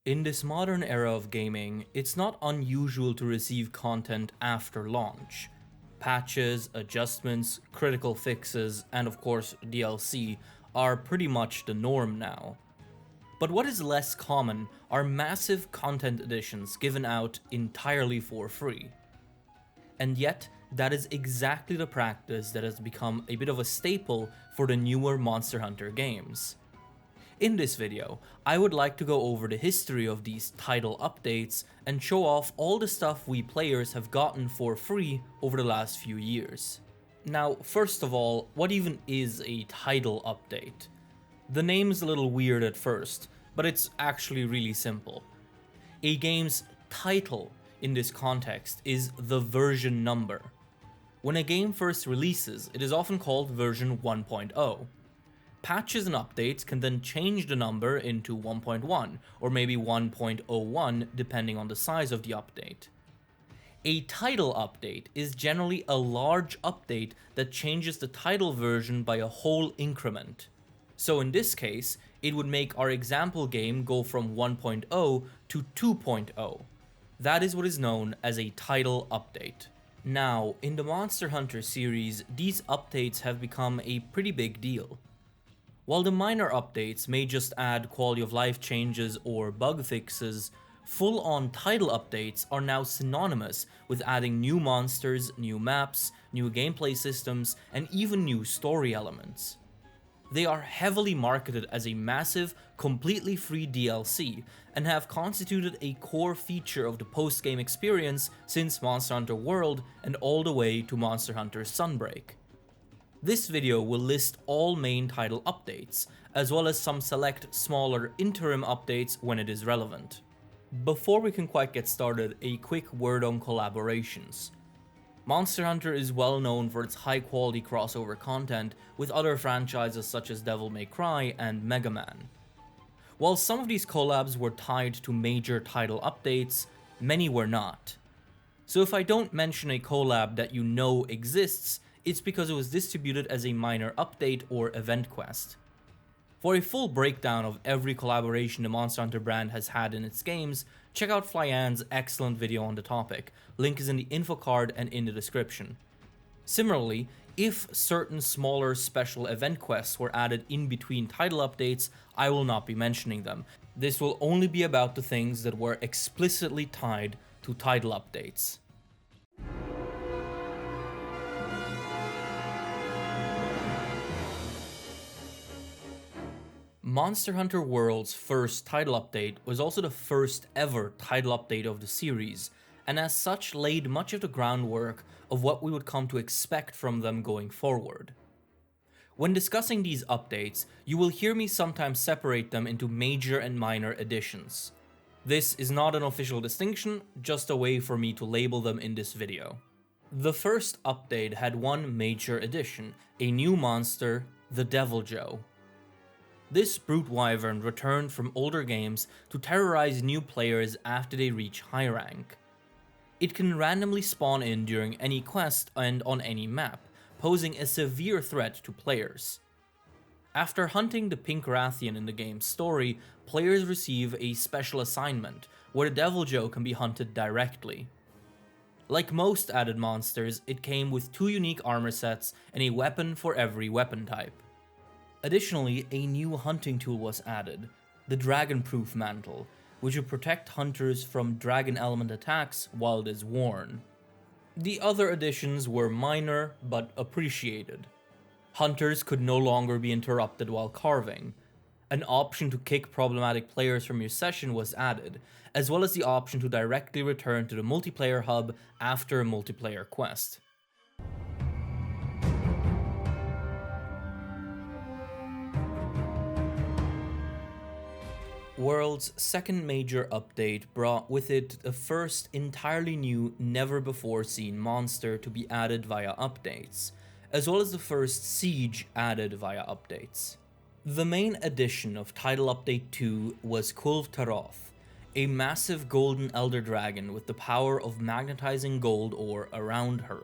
In this modern era of gaming, it's not unusual to receive content after launch. Patches, adjustments, critical fixes, and of course DLC are pretty much the norm now. But what is less common are massive content additions given out entirely for free. And yet, that is exactly the practice that has become a bit of a staple for the newer Monster Hunter games. In this video, I would like to go over the history of these title updates and show off all the stuff we players have gotten for free over the last few years. Now, first of all, what even is a title update? The name's a little weird at first, but it's actually really simple. A game's title in this context is the version number. When a game first releases, it is often called version 1.0. Patches and updates can then change the number into 1.1 or maybe 1.01 depending on the size of the update. A title update is generally a large update that changes the title version by a whole increment. So in this case, it would make our example game go from 1.0 to 2.0. That is what is known as a title update. Now, in the Monster Hunter series, these updates have become a pretty big deal. While the minor updates may just add quality of life changes or bug fixes, full-on title updates are now synonymous with adding new monsters, new maps, new gameplay systems, and even new story elements. They are heavily marketed as a massive, completely free DLC, and have constituted a core feature of the post-game experience since Monster Hunter World and all the way to Monster Hunter Sunbreak. This video will list all main title updates, as well as some select smaller interim updates when it is relevant. Before we can quite get started, a quick word on collaborations. Monster Hunter is well known for its high quality crossover content with other franchises such as Devil May Cry and Mega Man. While some of these collabs were tied to major title updates, many were not. So if I don't mention a collab that you know exists, it's because it was distributed as a minor update or event quest. For a full breakdown of every collaboration the Monster Hunter brand has had in its games, check out Flyan's excellent video on the topic. Link is in the info card and in the description. Similarly, if certain smaller special event quests were added in between title updates, I will not be mentioning them. This will only be about the things that were explicitly tied to title updates. Monster Hunter World's first title update was also the first ever title update of the series, and as such laid much of the groundwork of what we would come to expect from them going forward. When discussing these updates, you will hear me sometimes separate them into major and minor additions. This is not an official distinction, just a way for me to label them in this video. The first update had one major addition, a new monster, the Devil Joe. This brute wyvern returned from older games to terrorize new players after they reach high rank. It can randomly spawn in during any quest and on any map, posing a severe threat to players. After hunting the Pink Rathian in the game's story, players receive a special assignment, where the Devil Joe can be hunted directly. Like most added monsters, it came with 2 unique armor sets and a weapon for every weapon type. Additionally, a new hunting tool was added, the Dragon-Proof Mantle, which would protect hunters from dragon element attacks while it is worn. The other additions were minor, but appreciated. Hunters could no longer be interrupted while carving. An option to kick problematic players from your session was added, as well as the option to directly return to the multiplayer hub after a multiplayer quest. World's second major update brought with it the first entirely new, never-before-seen monster to be added via updates, as well as the first siege added via updates. The main addition of Title Update 2 was Kulv Taroth, a massive golden elder dragon with the power of magnetizing gold ore around her.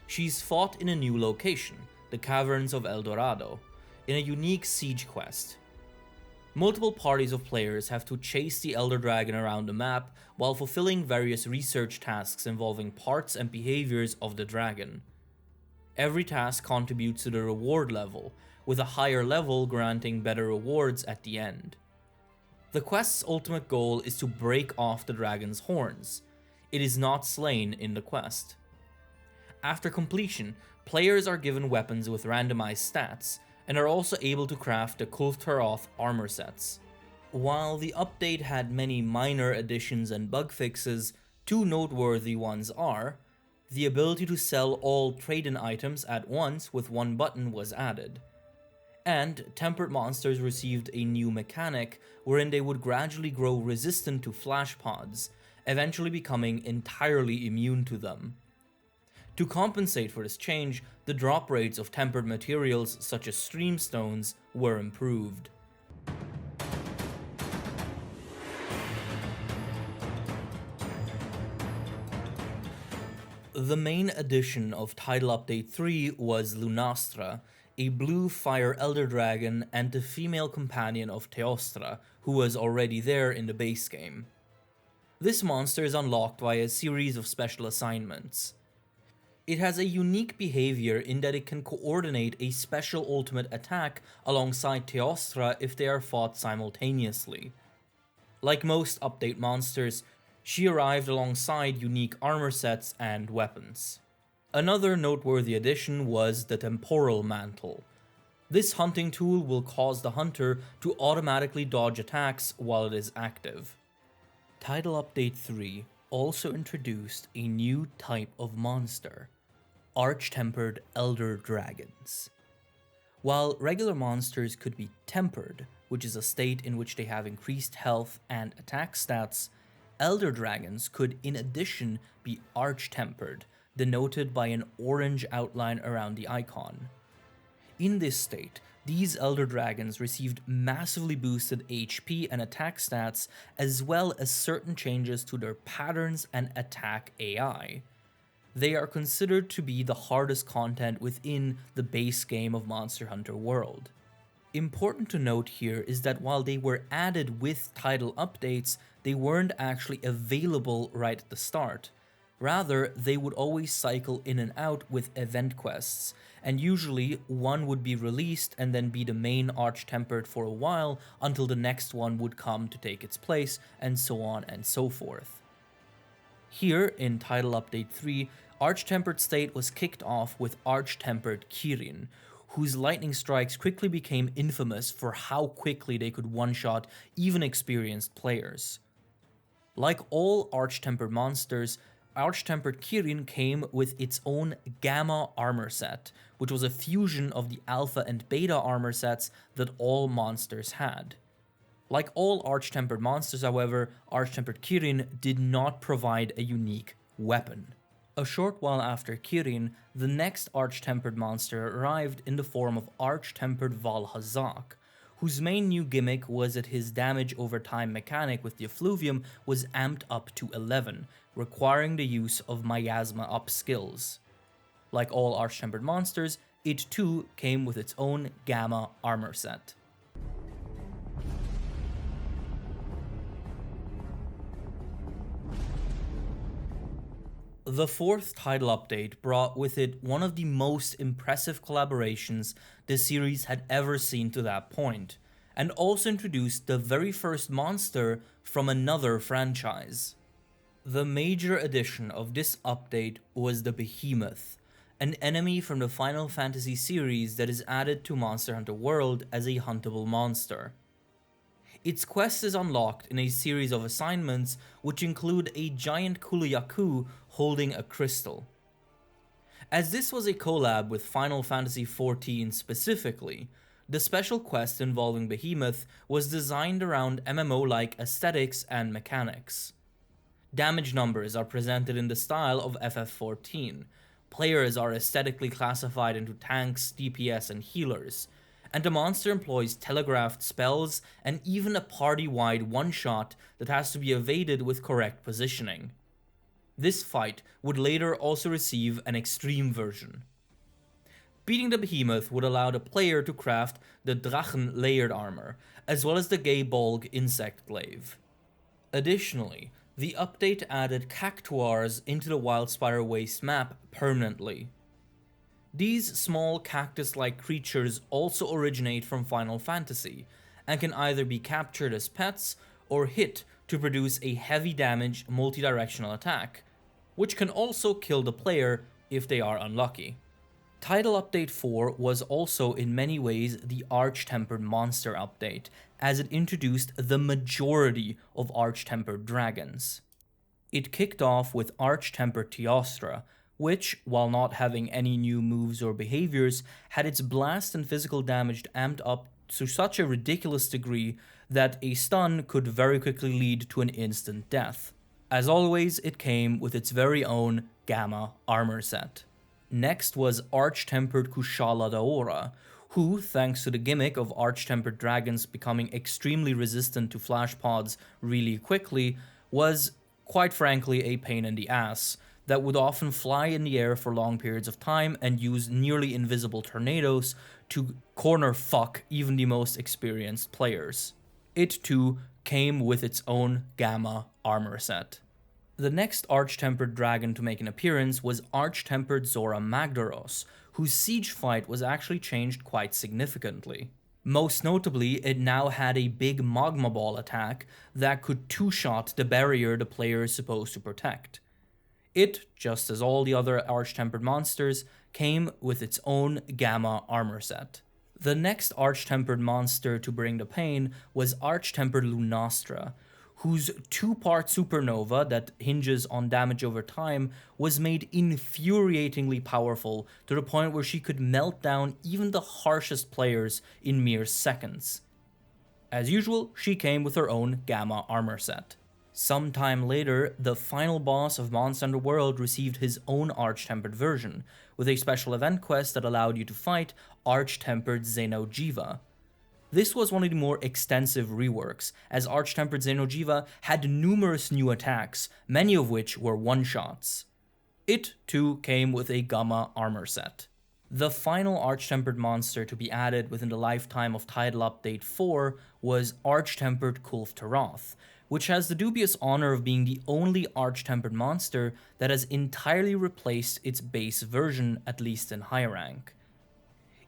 She's fought in a new location, the Caverns of El Dorado, in a unique siege quest. Multiple parties of players have to chase the Elder Dragon around the map while fulfilling various research tasks involving parts and behaviors of the dragon. Every task contributes to the reward level, with a higher level granting better rewards at the end. The quest's ultimate goal is to break off the dragon's horns. It is not slain in the quest. After completion, players are given weapons with randomized stats, and are also able to craft the Kulftaroth armor sets. While the update had many minor additions and bug fixes, two noteworthy ones are: the ability to sell all trade-in items at once with one button was added, and tempered monsters received a new mechanic wherein they would gradually grow resistant to flash pods, eventually becoming entirely immune to them. To compensate for this change, the drop rates of tempered materials such as streamstones were improved. The main addition of Title Update 3 was Lunastra, a blue fire elder dragon and the female companion of Teostra, who was already there in the base game. This monster is unlocked via a series of special assignments. It has a unique behavior in that it can coordinate a special ultimate attack alongside Teostra if they are fought simultaneously. Like most update monsters, she arrived alongside unique armor sets and weapons. Another noteworthy addition was the Temporal Mantle. This hunting tool will cause the hunter to automatically dodge attacks while it is active. Title Update 3 also introduced a new type of monster: Arch-Tempered Elder Dragons. While regular monsters could be tempered, which is a state in which they have increased health and attack stats, Elder Dragons could in addition be Arch-Tempered, denoted by an orange outline around the icon. In this state, these Elder Dragons received massively boosted HP and attack stats, as well as certain changes to their patterns and attack AI. They are considered to be the hardest content within the base game of Monster Hunter World. Important to note here is that while they were added with title updates, they weren't actually available right at the start. Rather, they would always cycle in and out with event quests, and usually one would be released and then be the main Arch-Tempered for a while until the next one would come to take its place, and so on and so forth. Here, in Title Update 3, Arch-Tempered state was kicked off with Arch-Tempered Kirin, whose lightning strikes quickly became infamous for how quickly they could one-shot even experienced players. Like all Arch-Tempered monsters, Arch-Tempered Kirin came with its own Gamma armor set, which was a fusion of the Alpha and Beta armor sets that all monsters had. Like all Arch-Tempered monsters, however, Arch-Tempered Kirin did not provide a unique weapon. A short while after Kirin, the next Arch-Tempered monster arrived in the form of Arch-Tempered Valhazak, whose main new gimmick was that his damage over time mechanic with the Effluvium was amped up to 11, requiring the use of Miasma up skills. Like all Arch-Tempered monsters, it too came with its own Gamma armor set. The fourth title update brought with it one of the most impressive collaborations the series had ever seen to that point, and also introduced the very first monster from another franchise. The major addition of this update was the Behemoth, an enemy from the Final Fantasy series that is added to Monster Hunter World as a huntable monster. Its quest is unlocked in a series of assignments which include a giant Kuluyaku holding a crystal. As this was a collab with Final Fantasy XIV specifically, the special quest involving Behemoth was designed around MMO-like aesthetics and mechanics. Damage numbers are presented in the style of FF14, players are aesthetically classified into tanks, DPS, and healers, and the monster employs telegraphed spells and even a party-wide one-shot that has to be evaded with correct positioning. This fight would later also receive an extreme version. Beating the behemoth would allow the player to craft the Drachen layered armor, as well as the Geibolg insect glaive. Additionally, the update added cactuars into the Wildspire Waste map permanently. These small cactus-like creatures also originate from Final Fantasy, and can either be captured as pets or hit to produce a heavy damage multi-directional attack, which can also kill the player if they are unlucky. Title Update 4 was also in many ways the Arch-Tempered Monster update, as it introduced the majority of Arch-Tempered dragons. It kicked off with Arch-Tempered Teostra, which, while not having any new moves or behaviors, had its blast and physical damage amped up to such a ridiculous degree that a stun could very quickly lead to an instant death. As always, it came with its very own Gamma armor set. Next was Arch-Tempered Kushala Daora, who, thanks to the gimmick of Arch-Tempered dragons becoming extremely resistant to flash pods really quickly, was, quite frankly, a pain in the ass that would often fly in the air for long periods of time and use nearly invisible tornadoes to corner fuck even the most experienced players. It too came with its own Gamma armor set. The next Arch-Tempered dragon to make an appearance was Arch-Tempered Zora Magdaros, whose siege fight was actually changed quite significantly. Most notably, it now had a big magma ball attack that could two-shot the barrier the player is supposed to protect. It, just as all the other Arch-Tempered monsters, came with its own Gamma armor set. The next Arch-Tempered monster to bring the pain was Arch-Tempered Lunastra, whose two-part supernova that hinges on damage over time was made infuriatingly powerful to the point where she could melt down even the harshest players in mere seconds. As usual, she came with her own Gamma armor set. Sometime later, the final boss of Monster Hunter World received his own Arch-Tempered version, with a special event quest that allowed you to fight Arch-Tempered Xeno'jiva. This was one of the more extensive reworks, as Arch-Tempered Xeno'jiva had numerous new attacks, many of which were one-shots. It, too, came with a Gamma armor set. The final Arch-Tempered monster to be added within the lifetime of Title Update 4 was Arch-Tempered Kulf Taroth, which has the dubious honor of being the only Arch-Tempered monster that has entirely replaced its base version, at least in high rank.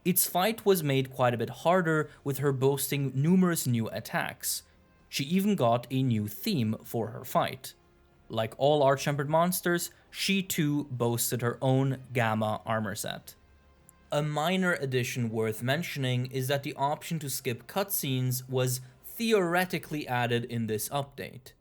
Its fight was made quite a bit harder, with her boasting numerous new attacks. She even got a new theme for her fight. Like all Arch-Tempered monsters, she too boasted her own Gamma armor set. A minor addition worth mentioning is that the option to skip cutscenes was theoretically added in this update.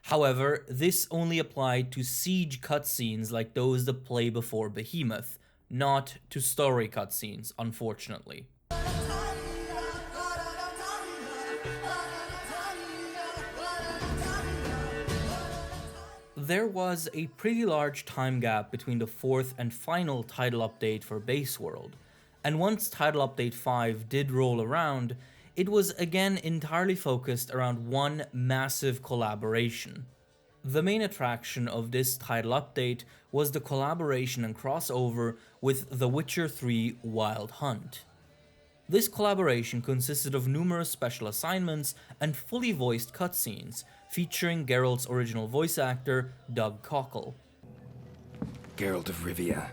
However, this only applied to siege cutscenes like those that play before Behemoth, not to story cutscenes, unfortunately. There was a pretty large time gap between the fourth and final title update for Base World, and once Title Update 5 did roll around, it was again entirely focused around one massive collaboration. The main attraction of this title update was the collaboration and crossover with The Witcher 3 Wild Hunt. This collaboration consisted of numerous special assignments and fully voiced cutscenes, featuring Geralt's original voice actor, Doug Cockle. Geralt of Rivia,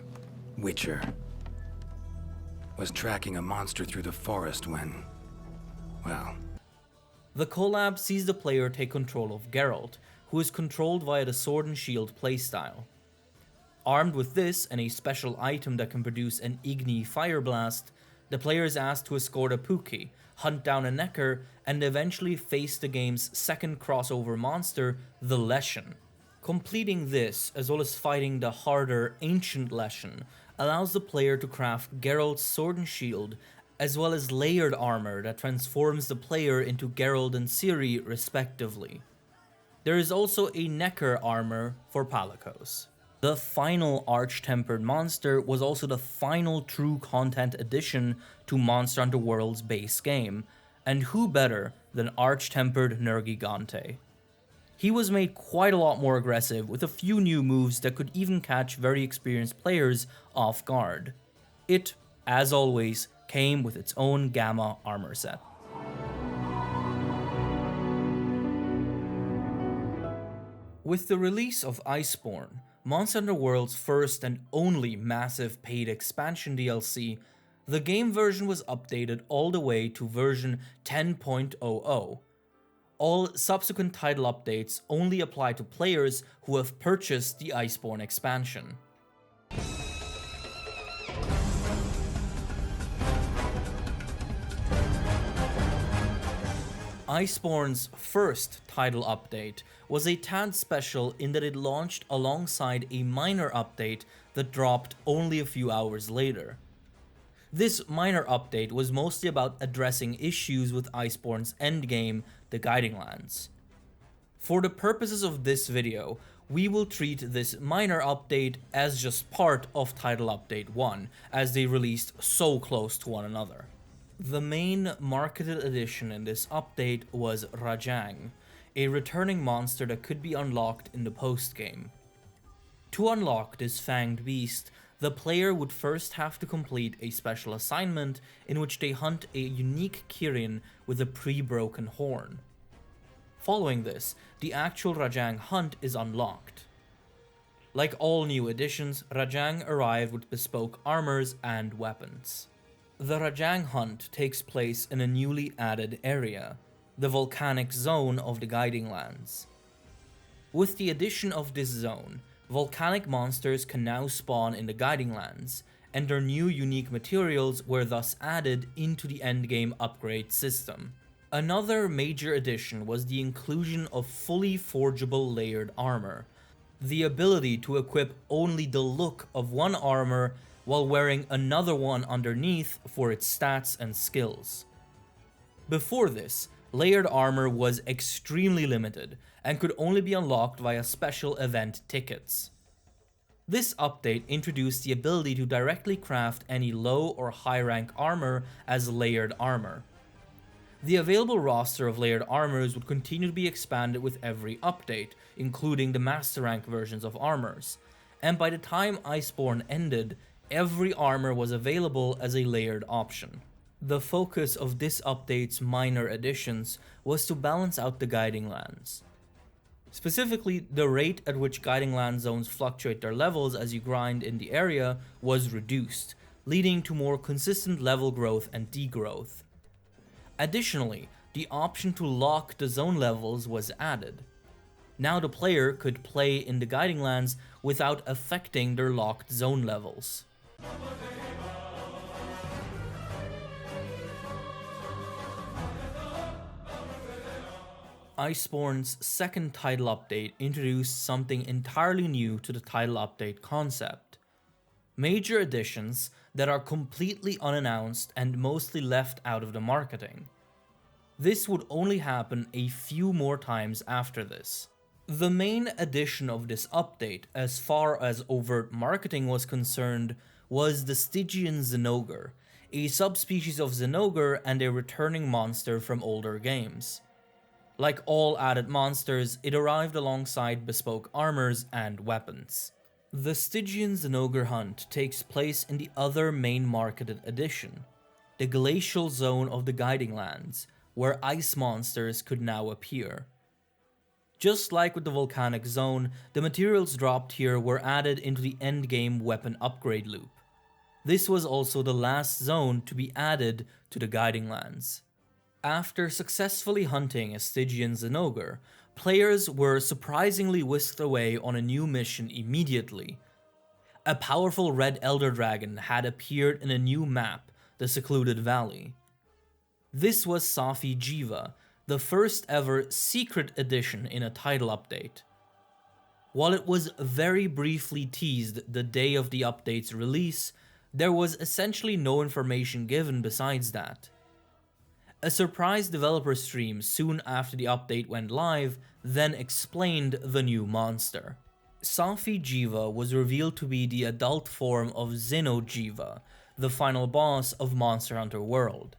Witcher, was tracking a monster through the forest when, well... The collab sees the player take control of Geralt, who is controlled via the Sword and Shield playstyle. Armed with this and a special item that can produce an Igni Fire Blast, the player is asked to escort a Pookie, hunt down a Necker, and eventually face the game's second crossover monster, the Leshen. Completing this, as well as fighting the harder Ancient Leshen, allows the player to craft Geralt's Sword and Shield, as well as layered armor that transforms the player into Geralt and Ciri respectively. There is also a Necker armor for Palikos. The final Arch-Tempered monster was also the final true content addition to Monster Hunter World's base game, and who better than Arch-Tempered Nergigante. He was made quite a lot more aggressive, with a few new moves that could even catch very experienced players off guard. It, as always, came with its own Gamma armor set. With the release of Iceborne, Monster Hunter World's first and only massive paid expansion DLC, the game version was updated all the way to version 10.00. All subsequent title updates only apply to players who have purchased the Iceborne expansion. Iceborne's first title update was a tad special in that it launched alongside a minor update that dropped only a few hours later. This minor update was mostly about addressing issues with Iceborne's endgame, the Guiding Lands. For the purposes of this video, we will treat this minor update as just part of Title Update 1, as they released so close to one another. The main marketed addition in this update was Rajang, a returning monster that could be unlocked in the post-game. To unlock this fanged beast, the player would first have to complete a special assignment in which they hunt a unique Kirin with a pre-broken horn. Following this, the actual Rajang hunt is unlocked. Like all new additions, Rajang arrived with bespoke armors and weapons. The Rajang hunt takes place in a newly added area, the volcanic zone of the Guiding Lands. With the addition of this zone, volcanic monsters can now spawn in the Guiding Lands, and their new unique materials were thus added into the endgame upgrade system. Another major addition was the inclusion of fully forgeable layered armor, the ability to equip only the look of one armor while wearing another one underneath for its stats and skills. Before this, layered armor was extremely limited and could only be unlocked via special event tickets. This update introduced the ability to directly craft any low or high rank armor as layered armor. The available roster of layered armors would continue to be expanded with every update, including the master rank versions of armors, and by the time Iceborne ended, every armor was available as a layered option. The focus of this update's minor additions was to balance out the Guiding Lands. Specifically, the rate at which Guiding Land zones fluctuate their levels as you grind in the area was reduced, leading to more consistent level growth and degrowth. Additionally, the option to lock the zone levels was added. Now the player could play in the Guiding Lands without affecting their locked zone levels. Iceborne's second title update introduced something entirely new to the title update concept. Major additions that are completely unannounced and mostly left out of the marketing. This would only happen a few more times after this. The main addition of this update, as far as overt marketing was concerned, was the Stygian Zinogre, a subspecies of Zinogre and a returning monster from older games. Like all added monsters, it arrived alongside bespoke armors and weapons. The Stygian Zinogre hunt takes place in the other main marketed addition, the glacial zone of the Guiding Lands, where ice monsters could now appear. Just like with the volcanic zone, the materials dropped here were added into the endgame weapon upgrade loop. This was also the last zone to be added to the Guiding Lands. After successfully hunting a Stygian Zinogre, players were surprisingly whisked away on a new mission immediately. A powerful red elder dragon had appeared in a new map, the Secluded Valley. This was Safi Jiva, the first ever secret addition in a title update. While it was very briefly teased the day of the update's release, there was essentially no information given besides that. A surprise developer stream soon after the update went live then explained the new monster. Safi Jiva was revealed to be the adult form of Zeno Jiva, the final boss of Monster Hunter World.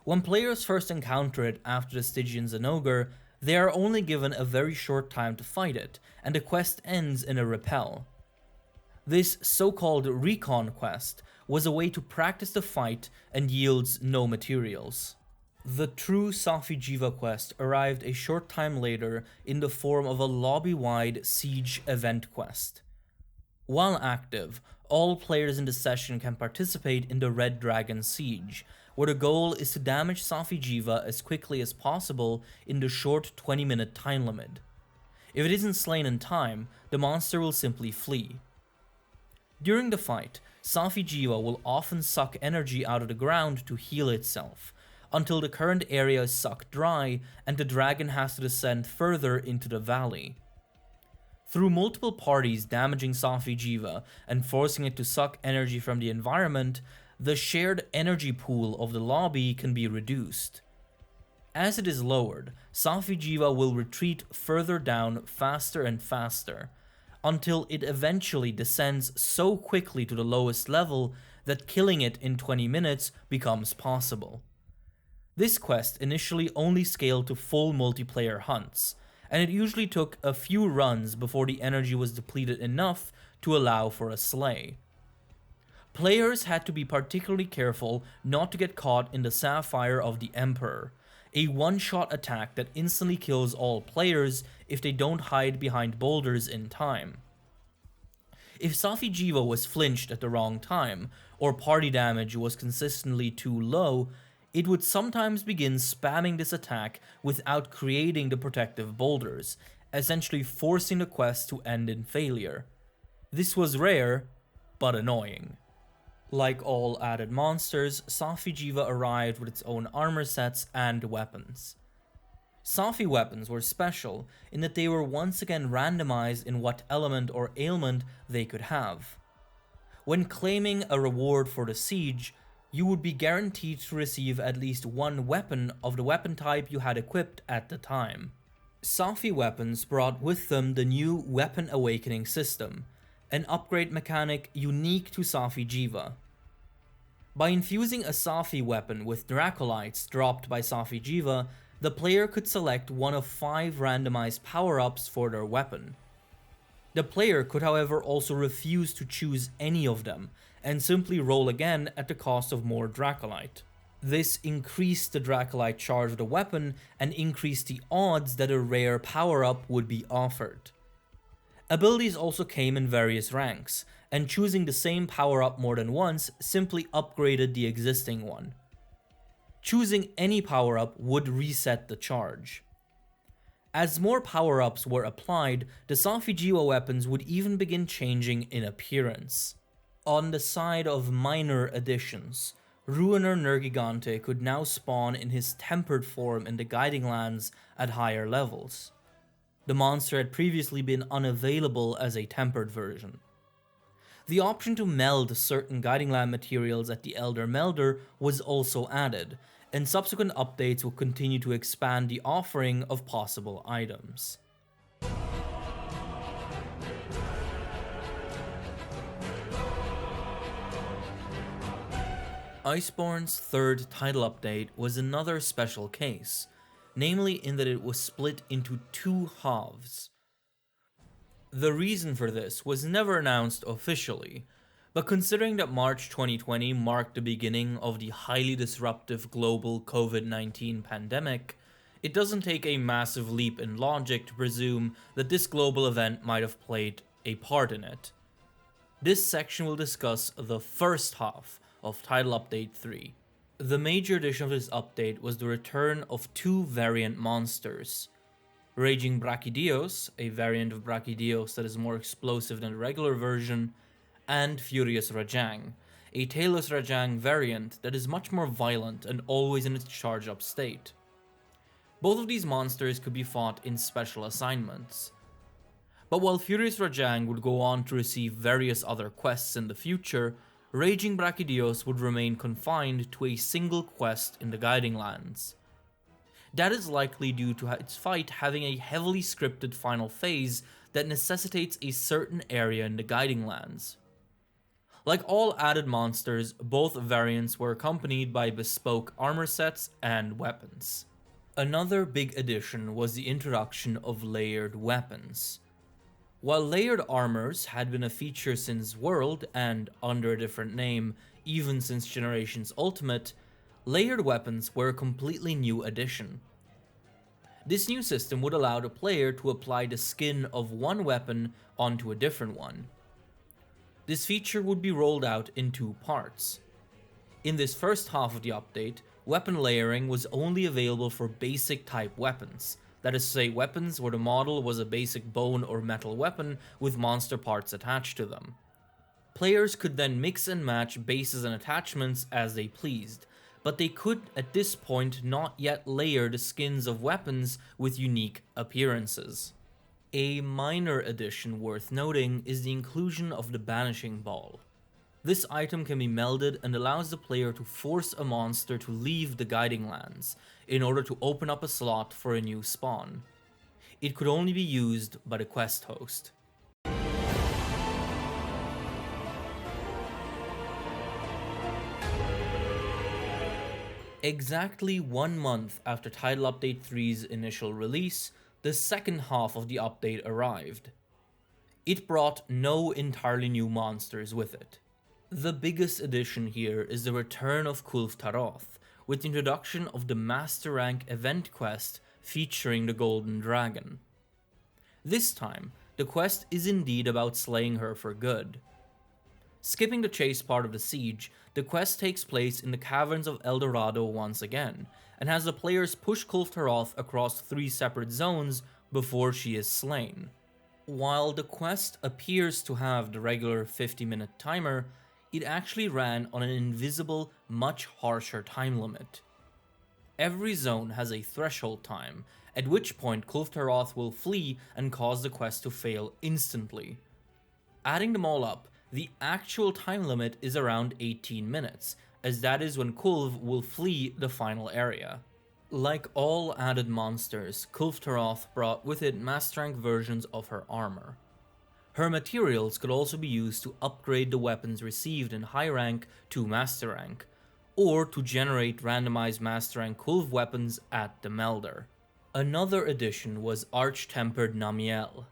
When players first encounter it after the Stygian Zinogre, they are only given a very short time to fight it, and the quest ends in a repel. This so-called recon quest was a way to practice the fight and yields no materials. The true Safi Jiva quest arrived a short time later in the form of a lobby-wide siege event quest. While active, all players in the session can participate in the Red Dragon Siege, where the goal is to damage Safi Jiva as quickly as possible in the short 20-minute time limit. If it isn't slain in time, the monster will simply flee. During the fight, Safi Jiva will often suck energy out of the ground to heal itself, until the current area is sucked dry and the dragon has to descend further into the valley. Through multiple parties damaging Safi Jiva and forcing it to suck energy from the environment, the shared energy pool of the lobby can be reduced. As it is lowered, Safi Jiva will retreat further down faster and faster, until it eventually descends so quickly to the lowest level that killing it in 20 minutes becomes possible. This quest initially only scaled to full multiplayer hunts, and it usually took a few runs before the energy was depleted enough to allow for a slay. Players had to be particularly careful not to get caught in the Sapphire of the Emperor, a one-shot attack that instantly kills all players if they don't hide behind boulders in time. If Safi Jiva was flinched at the wrong time, or party damage was consistently too low, it would sometimes begin spamming this attack without creating the protective boulders, essentially forcing the quest to end in failure. This was rare, but annoying. Like all added monsters, Safi Jiva arrived with its own armor sets and weapons. Safi weapons were special in that they were once again randomized in what element or ailment they could have. When claiming a reward for the siege, you would be guaranteed to receive at least one weapon of the weapon type you had equipped at the time. Safi weapons brought with them the new Weapon Awakening system, an upgrade mechanic unique to Safi Jiva. By infusing a Safi weapon with Dracolites dropped by Safi Jiva, the player could select one of 5 randomized power-ups for their weapon. The player could however also refuse to choose any of them, and simply roll again at the cost of more Dracolite. This increased the Dracolite charge of the weapon and increased the odds that a rare power-up would be offered. Abilities also came in various ranks, and choosing the same power-up more than once simply upgraded the existing one. Choosing any power-up would reset the charge. As more power-ups were applied, the Safi Jiva weapons would even begin changing in appearance. On the side of minor additions, Ruiner Nergigante could now spawn in his tempered form in the Guiding Lands at higher levels. The monster had previously been unavailable as a tempered version. The option to meld certain Guiding Land materials at the Elder Melder was also added, and subsequent updates will continue to expand the offering of possible items. Iceborne's third title update was another special case, namely in that it was split into 2 halves. The reason for this was never announced officially, but considering that March 2020 marked the beginning of the highly disruptive global COVID-19 pandemic, it doesn't take a massive leap in logic to presume that this global event might have played a part in it. This section will discuss the first half of Title Update 3. The major addition of this update was the return of 2 variant monsters. Raging Brachydios, a variant of Brachydios that is more explosive than the regular version, and Furious Rajang, a tailless Rajang variant that is much more violent and always in its charged up state. Both of these monsters could be fought in special assignments. But while Furious Rajang would go on to receive various other quests in the future, Raging Brachydios would remain confined to a single quest in the Guiding Lands. That is likely due to its fight having a heavily scripted final phase that necessitates a certain area in the Guiding Lands. Like all added monsters, both variants were accompanied by bespoke armor sets and weapons. Another big addition was the introduction of layered weapons. While layered armors had been a feature since World, and under a different name, even since Generation's Ultimate, layered weapons were a completely new addition. This new system would allow the player to apply the skin of one weapon onto a different one. This feature would be rolled out in 2 parts. In this first half of the update, weapon layering was only available for basic type weapons, that is to say weapons where the model was a basic bone or metal weapon with monster parts attached to them. Players could then mix and match bases and attachments as they pleased, but they could at this point not yet layer the skins of weapons with unique appearances. A minor addition worth noting is the inclusion of the Banishing Ball. This item can be melded and allows the player to force a monster to leave the Guiding Lands in order to open up a slot for a new spawn. It could only be used by the quest host. Exactly 1 month after Title Update 3's initial release, the second half of the update arrived. It brought no entirely new monsters with it. The biggest addition here is the return of Kulv Taroth, with the introduction of the Master Rank event quest featuring the Golden Dragon. This time, the quest is indeed about slaying her for good. Skipping the chase part of the siege, the quest takes place in the caverns of El Dorado once again, and has the players push Kulv Taroth across 3 separate zones before she is slain. While the quest appears to have the regular 50-minute timer, it actually ran on an invisible, much harsher time limit. Every zone has a threshold time, at which point Kulv Taroth will flee and cause the quest to fail instantly. Adding them all up, the actual time limit is around 18 minutes, as that is when Kulv will flee the final area. Like all added monsters, Kulv Taroth brought with it Master Rank versions of her armor. Her materials could also be used to upgrade the weapons received in high rank to Master Rank, or to generate randomized Master Rank Kulv weapons at the Melder. Another addition was Arch-Tempered Namiel.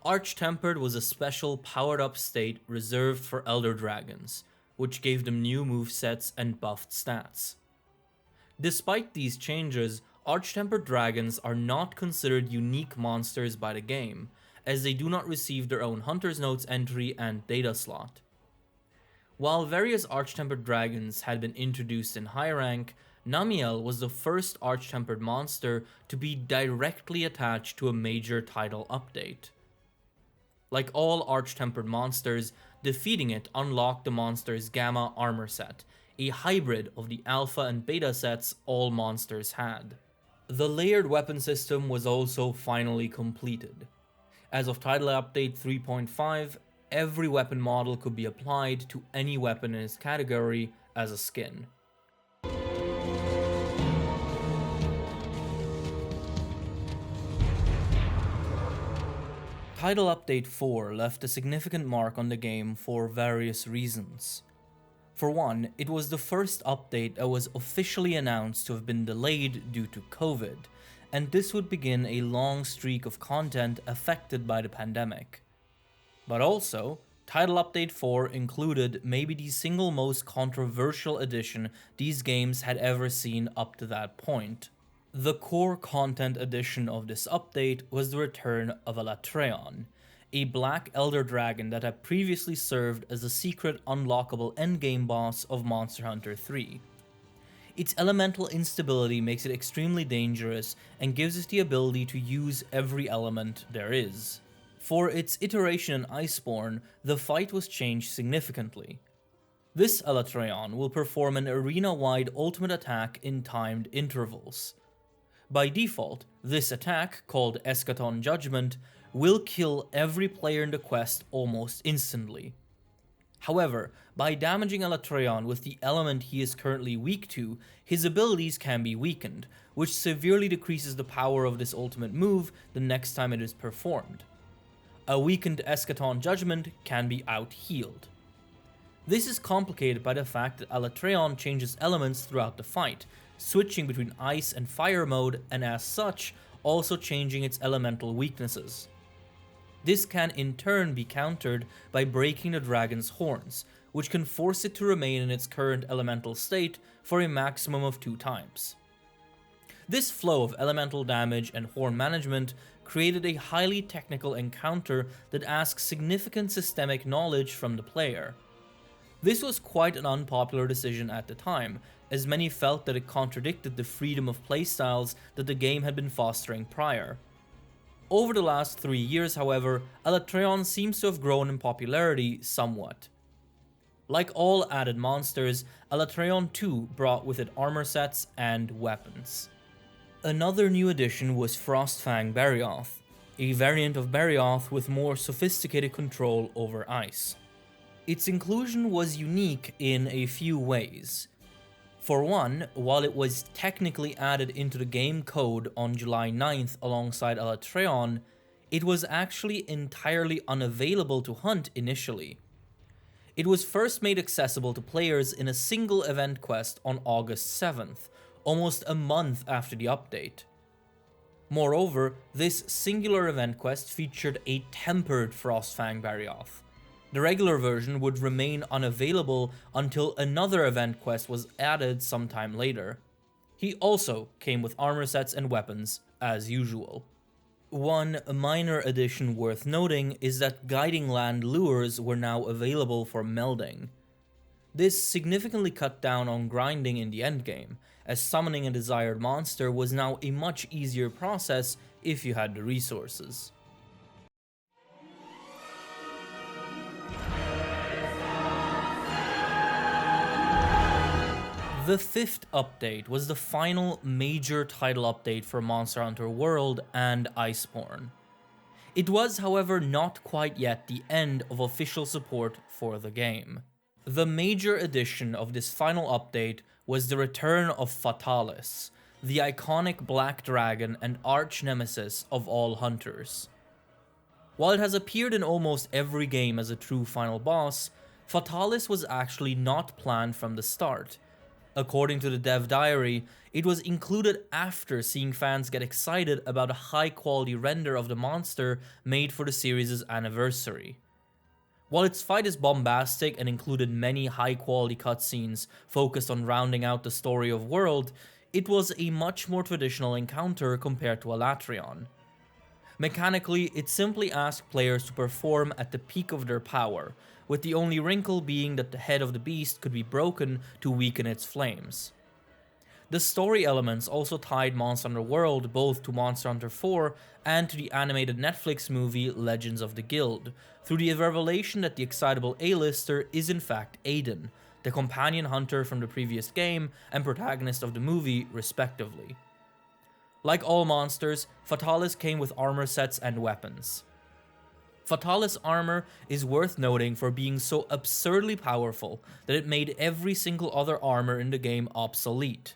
Arch-Tempered was a special powered-up state reserved for Elder Dragons, which gave them new movesets and buffed stats. Despite these changes, Arch-Tempered Dragons are not considered unique monsters by the game, as they do not receive their own Hunter's Notes entry and data slot. While various Arch-Tempered Dragons had been introduced in high rank, Namiel was the first Arch-Tempered monster to be directly attached to a major title update. Like all Arch-Tempered monsters, defeating it unlocked the monster's Gamma armor set, a hybrid of the Alpha and Beta sets all monsters had. The layered weapon system was also finally completed. As of Title Update 3.5, every weapon model could be applied to any weapon in its category as a skin. Title Update 4 left a significant mark on the game for various reasons. For one, it was the first update that was officially announced to have been delayed due to COVID, and this would begin a long streak of content affected by the pandemic. But also, Title Update 4 included maybe the single most controversial addition these games had ever seen up to that point. The core content addition of this update was the return of Alatreon, a black elder dragon that had previously served as a secret unlockable endgame boss of Monster Hunter 3. Its elemental instability makes it extremely dangerous and gives it the ability to use every element there is. For its iteration in Iceborne, the fight was changed significantly. This Alatreon will perform an arena-wide ultimate attack in timed intervals. By default, this attack, called Eschaton Judgment, will kill every player in the quest almost instantly. However, by damaging Alatreon with the element he is currently weak to, his abilities can be weakened, which severely decreases the power of this ultimate move the next time it is performed. A weakened Eschaton Judgment can be out-healed. This is complicated by the fact that Alatreon changes elements throughout the fight, switching between ice and fire mode, and as such, also changing its elemental weaknesses. This can in turn be countered by breaking the dragon's horns, which can force it to remain in its current elemental state for a maximum of 2 times. This flow of elemental damage and horn management created a highly technical encounter that asks significant systemic knowledge from the player. This was quite an unpopular decision at the time, as many felt that it contradicted the freedom of playstyles that the game had been fostering prior. Over the last 3 years, however, Alatreon seems to have grown in popularity somewhat. Like all added monsters, Alatreon 2 brought with it armor sets and weapons. Another new addition was Frostfang Barioth, a variant of Barioth with more sophisticated control over ice. Its inclusion was unique in a few ways. For one, while it was technically added into the game code on July 9th alongside Alatreon, it was actually entirely unavailable to hunt initially. It was first made accessible to players in a single event quest on August 7th, almost a month after the update. Moreover, this singular event quest featured a tempered Frostfang Barioth. The regular version would remain unavailable until another event quest was added sometime later. He also came with armor sets and weapons, as usual. One minor addition worth noting is that Guiding Land lures were now available for melding. This significantly cut down on grinding in the endgame, as summoning a desired monster was now a much easier process if you had the resources. The 5th update was the final major title update for Monster Hunter World and Iceborne. It was, however, not quite yet the end of official support for the game. The major addition of this final update was the return of Fatalis, the iconic black dragon and arch-nemesis of all hunters. While it has appeared in almost every game as a true final boss, Fatalis was actually not planned from the start. According to the dev diary, it was included after seeing fans get excited about a high-quality render of the monster made for the series' anniversary. While its fight is bombastic and included many high-quality cutscenes focused on rounding out the story of World, it was a much more traditional encounter compared to Alatreon. Mechanically, it simply asked players to perform at the peak of their power, with the only wrinkle being that the head of the beast could be broken to weaken its flames. The story elements also tied Monster Hunter World both to Monster Hunter 4 and to the animated Netflix movie Legends of the Guild, through the revelation that the excitable A-lister is in fact Aiden, the companion hunter from the previous game and protagonist of the movie, respectively. Like all monsters, Fatalis came with armor sets and weapons. Fatalis armor is worth noting for being so absurdly powerful that it made every single other armor in the game obsolete.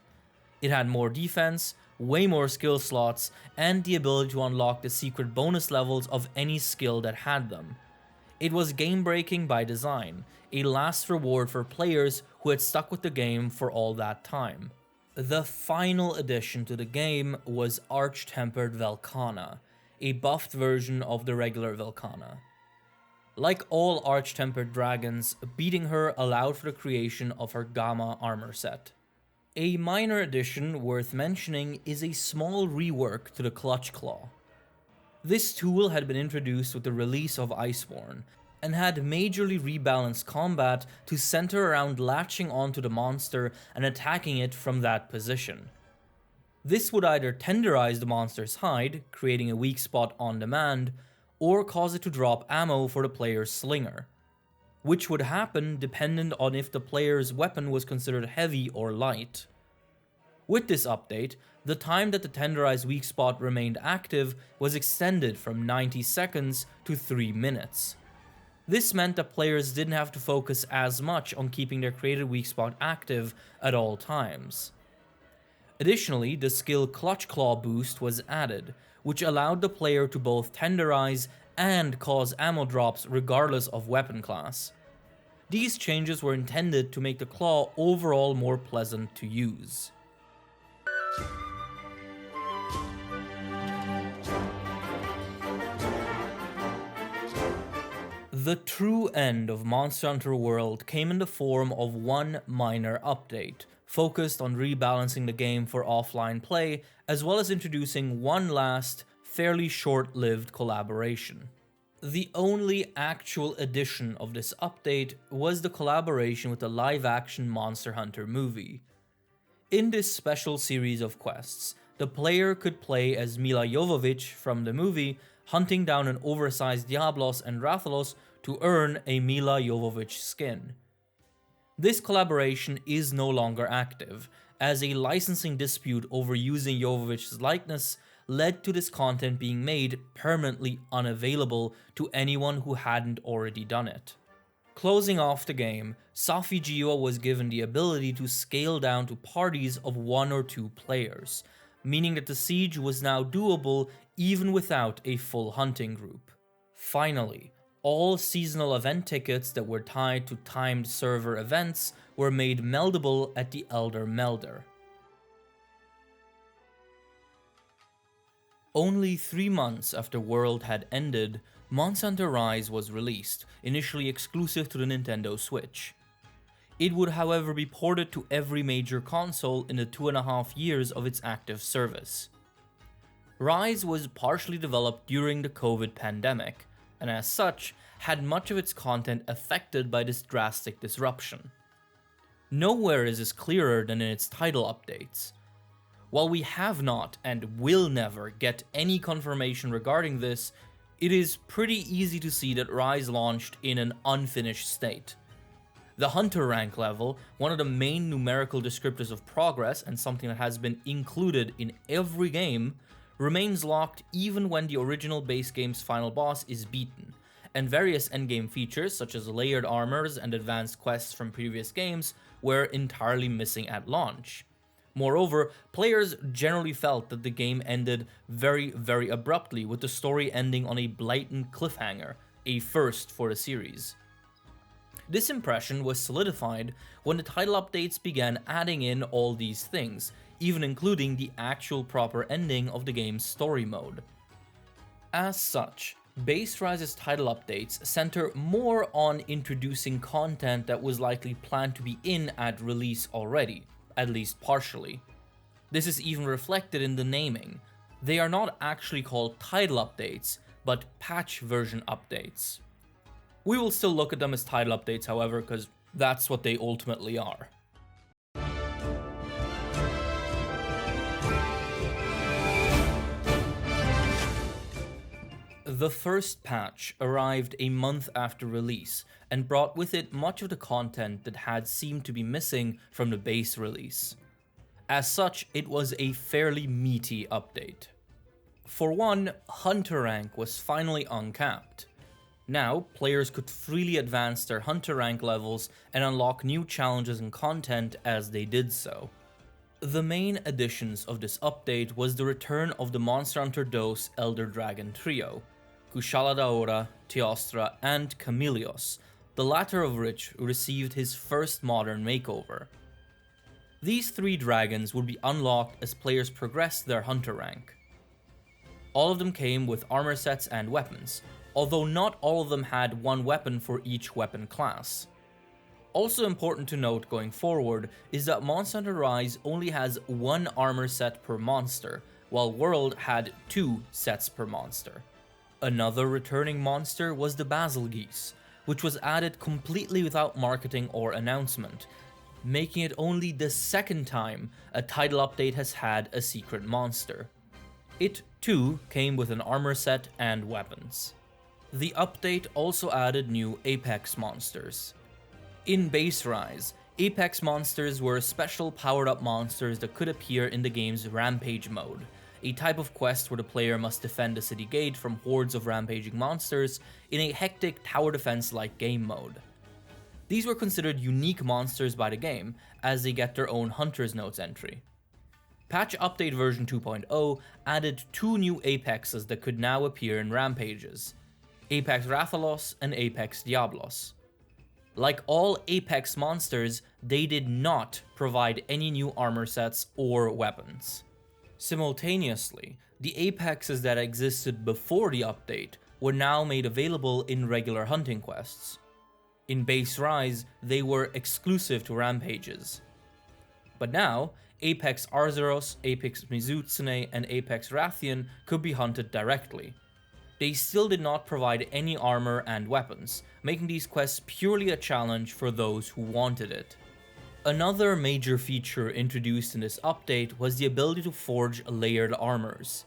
It had more defense, way more skill slots, and the ability to unlock the secret bonus levels of any skill that had them. It was game-breaking by design, a last reward for players who had stuck with the game for all that time. The final addition to the game was Arch-Tempered Velkhana, a buffed version of the regular Velkhana. Like all Arch-Tempered dragons, beating her allowed for the creation of her Gamma armor set. A minor addition worth mentioning is a small rework to the Clutch Claw. This tool had been introduced with the release of Iceborne, and had majorly rebalanced combat to center around latching onto the monster and attacking it from that position. This would either tenderize the monster's hide, creating a weak spot on demand, or cause it to drop ammo for the player's slinger, which would happen dependent on if the player's weapon was considered heavy or light. With this update, the time that the tenderized weak spot remained active was extended from 90 seconds to 3 minutes. This meant that players didn't have to focus as much on keeping their created weak spot active at all times. Additionally, the skill Clutch Claw boost was added, which allowed the player to both tenderize and cause ammo drops regardless of weapon class. These changes were intended to make the claw overall more pleasant to use. The true end of Monster Hunter World came in the form of one minor update, focused on rebalancing the game for offline play, as well as introducing one last, fairly short-lived collaboration. The only actual addition of this update was the collaboration with the live-action Monster Hunter movie. In this special series of quests, the player could play as Mila Jovovich from the movie, hunting down an oversized Diablos and Rathalos to earn a Mila Jovovich skin. This collaboration is no longer active, as a licensing dispute over using Jovovich's likeness led to this content being made permanently unavailable to anyone who hadn't already done it. Closing off the game, Safijiwa was given the ability to scale down to parties of 1 or 2 players, meaning that the siege was now doable even without a full hunting group. Finally, all seasonal event tickets that were tied to timed server events were made meldable at the Elder Melder. Only 3 months after World had ended, Monster Hunter Rise was released, initially exclusive to the Nintendo Switch. It would however be ported to every major console in the 2.5 years of its active service. Rise was partially developed during the COVID pandemic, and as such, had much of its content affected by this drastic disruption. Nowhere is this clearer than in its title updates. While we have not and will never get any confirmation regarding this, it is pretty easy to see that Rise launched in an unfinished state. The Hunter rank level, one of the main numerical descriptors of progress and something that has been included in every game, remains locked even when the original base game's final boss is beaten, and various endgame features such as layered armors and advanced quests from previous games were entirely missing at launch. Moreover, players generally felt that the game ended very abruptly, with the story ending on a blatant cliffhanger, a first for the series. This impression was solidified when the title updates began adding in all these things, even including the actual proper ending of the game's story mode. As such, Base Rise's title updates center more on introducing content that was likely planned to be in at release already, at least partially. This is even reflected in the naming. They are not actually called title updates, but patch version updates. We will still look at them as title updates, however, because that's what they ultimately are. The first patch arrived a month after release, and brought with it much of the content that had seemed to be missing from the base release. As such, it was a fairly meaty update. For one, Hunter rank was finally uncapped. Now, players could freely advance their Hunter rank levels and unlock new challenges and content as they did so. The main additions of this update was the return of the Monster Hunter DOS Elder Dragon trio, Kushala Daora, Teostra, and Camilios, the latter of which received his first modern makeover. These 3 dragons would be unlocked as players progressed their Hunter rank. All of them came with armor sets and weapons, although not all of them had one weapon for each weapon class. Also important to note going forward is that Monster Hunter Rise only has 1 armor set per monster, while World had 2 sets per monster. Another returning monster was the Basil Geese, which was added completely without marketing or announcement, making it only the 2nd time a title update has had a secret monster. It, too, came with an armor set and weapons. The update also added new Apex monsters. In Base Rise, Apex monsters were special powered-up monsters that could appear in the game's Rampage mode, a type of quest where the player must defend a city gate from hordes of rampaging monsters in a hectic tower defense-like game mode. These were considered unique monsters by the game, as they get their own Hunter's Notes entry. Patch Update version 2.0 added 2 new Apexes that could now appear in Rampages, Apex Rathalos and Apex Diablos. Like all Apex monsters, they did not provide any new armor sets or weapons. Simultaneously, the Apexes that existed before the update, were now made available in regular hunting quests. In base Rise, they were exclusive to rampages. But now, Apex Arzuros, Apex Mizutsune, and Apex Rathian could be hunted directly. They still did not provide any armor and weapons, making these quests purely a challenge for those who wanted it. Another major feature introduced in this update was the ability to forge layered armors.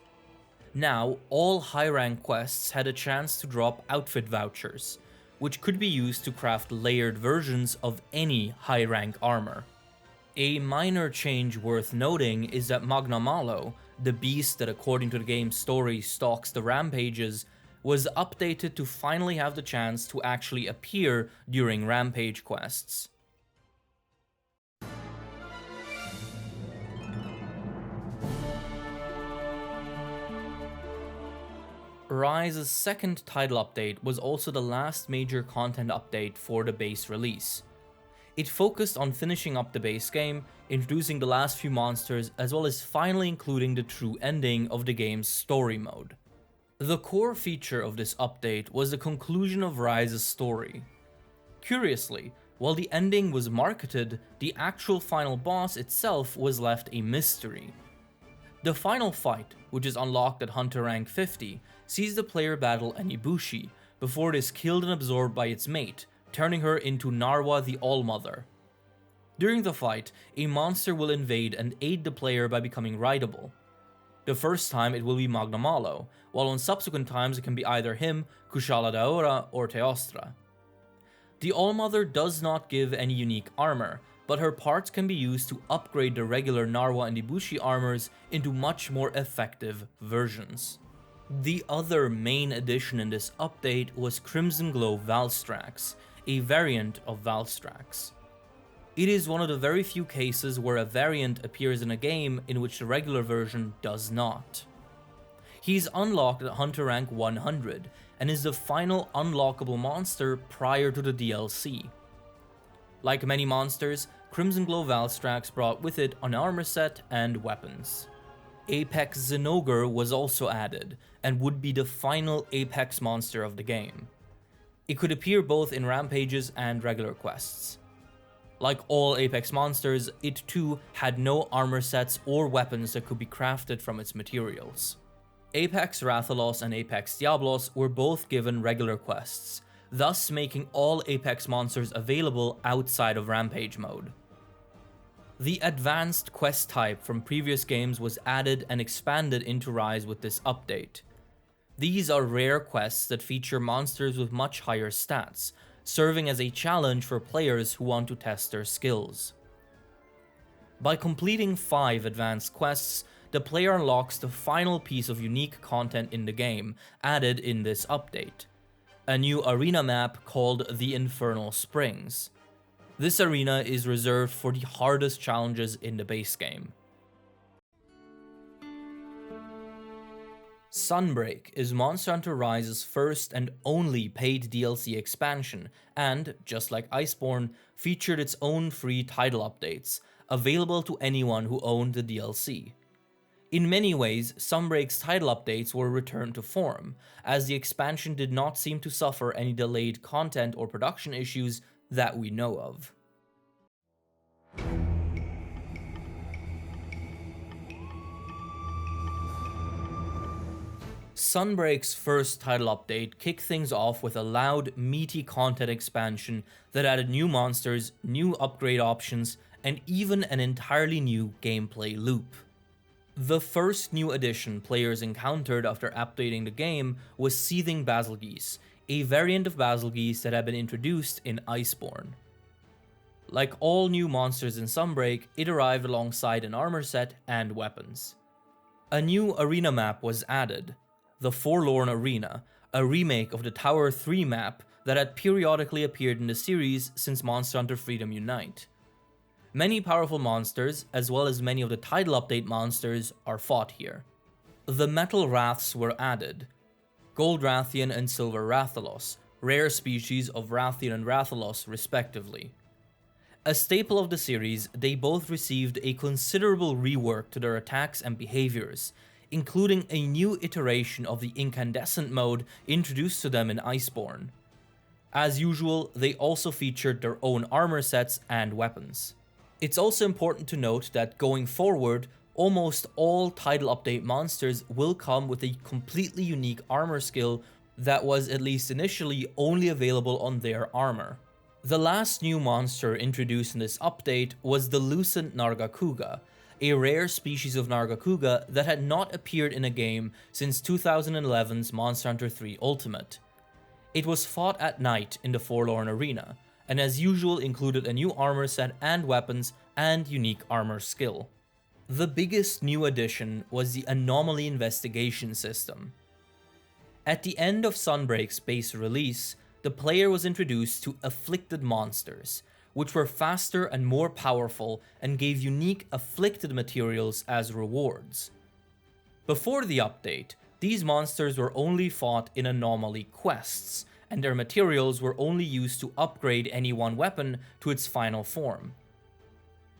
Now, all high rank quests had a chance to drop outfit vouchers, which could be used to craft layered versions of any high rank armor. A minor change worth noting is that Magna Malo, the beast that according to the game's story stalks the rampages, was updated to finally have the chance to actually appear during rampage quests. Rise's second title update was also the last major content update for the base release. It focused on finishing up the base game, introducing the last few monsters, as well as finally including the true ending of the game's story mode. The core feature of this update was the conclusion of Rise's story. Curiously, while the ending was marketed, the actual final boss itself was left a mystery. The final fight, which is unlocked at Hunter rank 50, sees the player battle an Ibushi before it is killed and absorbed by its mate, turning her into Narwa the All-Mother. During the fight, a monster will invade and aid the player by becoming rideable. The first time it will be Magna Malo, while on subsequent times it can be either him, Kushala Daora, or Teostra. The All-Mother does not give any unique armor, but her parts can be used to upgrade the regular Narwa and Ibushi armors into much more effective versions. The other main addition in this update was Crimson Glow Valstrax, a variant of Valstrax. It is one of the very few cases where a variant appears in a game in which the regular version does not. He's unlocked at Hunter rank 100, and is the final unlockable monster prior to the DLC. Like many monsters, Crimson Glow Valstrax brought with it an armor set and weapons. Apex Zinogre was also added, and would be the final Apex monster of the game. It could appear both in rampages and regular quests. Like all Apex monsters, it too had no armor sets or weapons that could be crafted from its materials. Apex Rathalos and Apex Diablos were both given regular quests, thus making all Apex monsters available outside of Rampage mode. The advanced quest type from previous games was added and expanded into Rise with this update. These are rare quests that feature monsters with much higher stats, serving as a challenge for players who want to test their skills. By completing 5 advanced quests, the player unlocks the final piece of unique content in the game, added in this update: a new arena map called the Infernal Springs. This arena is reserved for the hardest challenges in the base game. Sunbreak is Monster Hunter Rise's first and only paid DLC expansion, and, just like Iceborne, featured its own free title updates, available to anyone who owned the DLC. In many ways, Sunbreak's title updates were a return to form, as the expansion did not seem to suffer any delayed content or production issues that we know of. Sunbreak's first title update kicked things off with a loud, meaty content expansion that added new monsters, new upgrade options, and even an entirely new gameplay loop. The first new addition players encountered after updating the game was Seething Basilgeuse, a variant of Basilgeuse that had been introduced in Iceborne. Like all new monsters in Sunbreak, it arrived alongside an armor set and weapons. A new arena map was added, the Forlorn Arena, a remake of the Tower 3 map that had periodically appeared in the series since Monster Hunter Freedom Unite. Many powerful monsters, as well as many of the title update monsters, are fought here. The Metal Wraths were added, Gold Rathian and Silver Rathalos, rare species of Rathian and Rathalos respectively. A staple of the series, they both received a considerable rework to their attacks and behaviors, including a new iteration of the incandescent mode introduced to them in Iceborne. As usual, they also featured their own armor sets and weapons. It's also important to note that going forward, almost all title update monsters will come with a completely unique armor skill that was at least initially only available on their armor. The last new monster introduced in this update was the Lucent Nargacuga, a rare species of Nargacuga that had not appeared in a game since 2011's Monster Hunter 3 Ultimate. It was fought at night in the Forlorn Arena, and as usual included a new armor set and weapons and unique armor skill. The biggest new addition was the Anomaly Investigation system. At the end of Sunbreak's base release, the player was introduced to Afflicted monsters, which were faster and more powerful and gave unique afflicted materials as rewards. Before the update, these monsters were only fought in anomaly quests, and their materials were only used to upgrade any one weapon to its final form.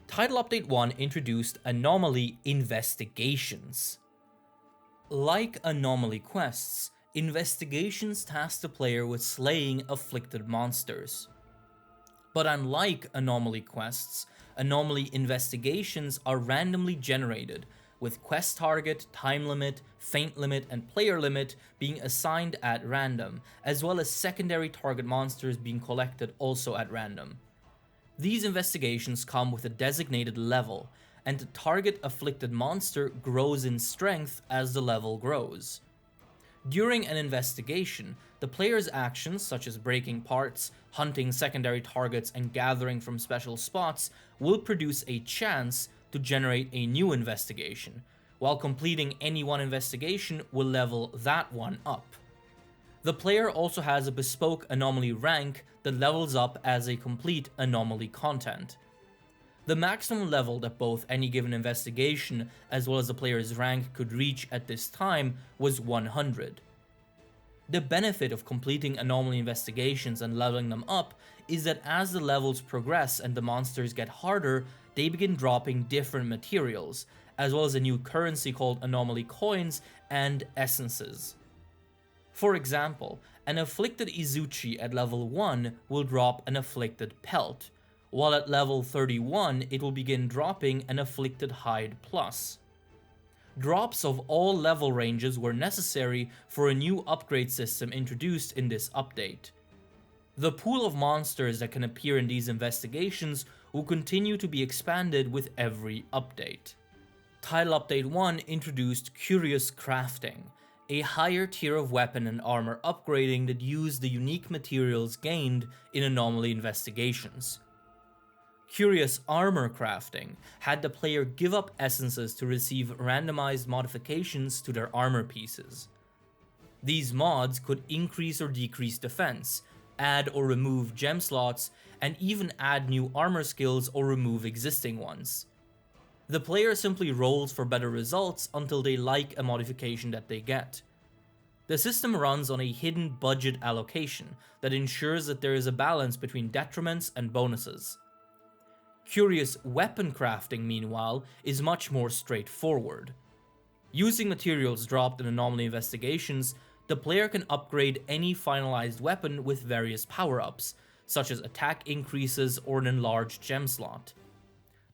Title Update 1 introduced Anomaly Investigations. Like anomaly quests, investigations task the player with slaying afflicted monsters. But unlike anomaly quests, anomaly investigations are randomly generated, with quest target, time limit, feint limit, and player limit being assigned at random, as well as secondary target monsters being collected also at random. These investigations come with a designated level, and the target afflicted monster grows in strength as the level grows. During an investigation, the player's actions such as breaking parts, hunting secondary targets, and gathering from special spots will produce a chance to generate a new investigation, while completing any one investigation will level that one up. The player also has a bespoke anomaly rank that levels up as they complete anomaly content. The maximum level that both any given investigation as well as the player's rank could reach at this time was 100. The benefit of completing anomaly investigations and leveling them up is that as the levels progress and the monsters get harder, they begin dropping different materials, as well as a new currency called anomaly coins and essences. For example, an afflicted Izuchi at level 1 will drop an afflicted pelt, while at level 31 it will begin dropping an afflicted hide plus. Drops of all level ranges were necessary for a new upgrade system introduced in this update. The pool of monsters that can appear in these investigations will continue to be expanded with every update. Title Update 1 introduced Curious Crafting, a higher tier of weapon and armor upgrading that used the unique materials gained in anomaly investigations. Curious Armor Crafting had the player give up essences to receive randomized modifications to their armor pieces. These mods could increase or decrease defense, add or remove gem slots, and even add new armor skills or remove existing ones. The player simply rolls for better results until they like a modification that they get. The system runs on a hidden budget allocation that ensures that there is a balance between detriments and bonuses. Curious Weapon Crafting, meanwhile, is much more straightforward. Using materials dropped in anomaly investigations, the player can upgrade any finalized weapon with various power-ups, such as attack increases or an enlarged gem slot.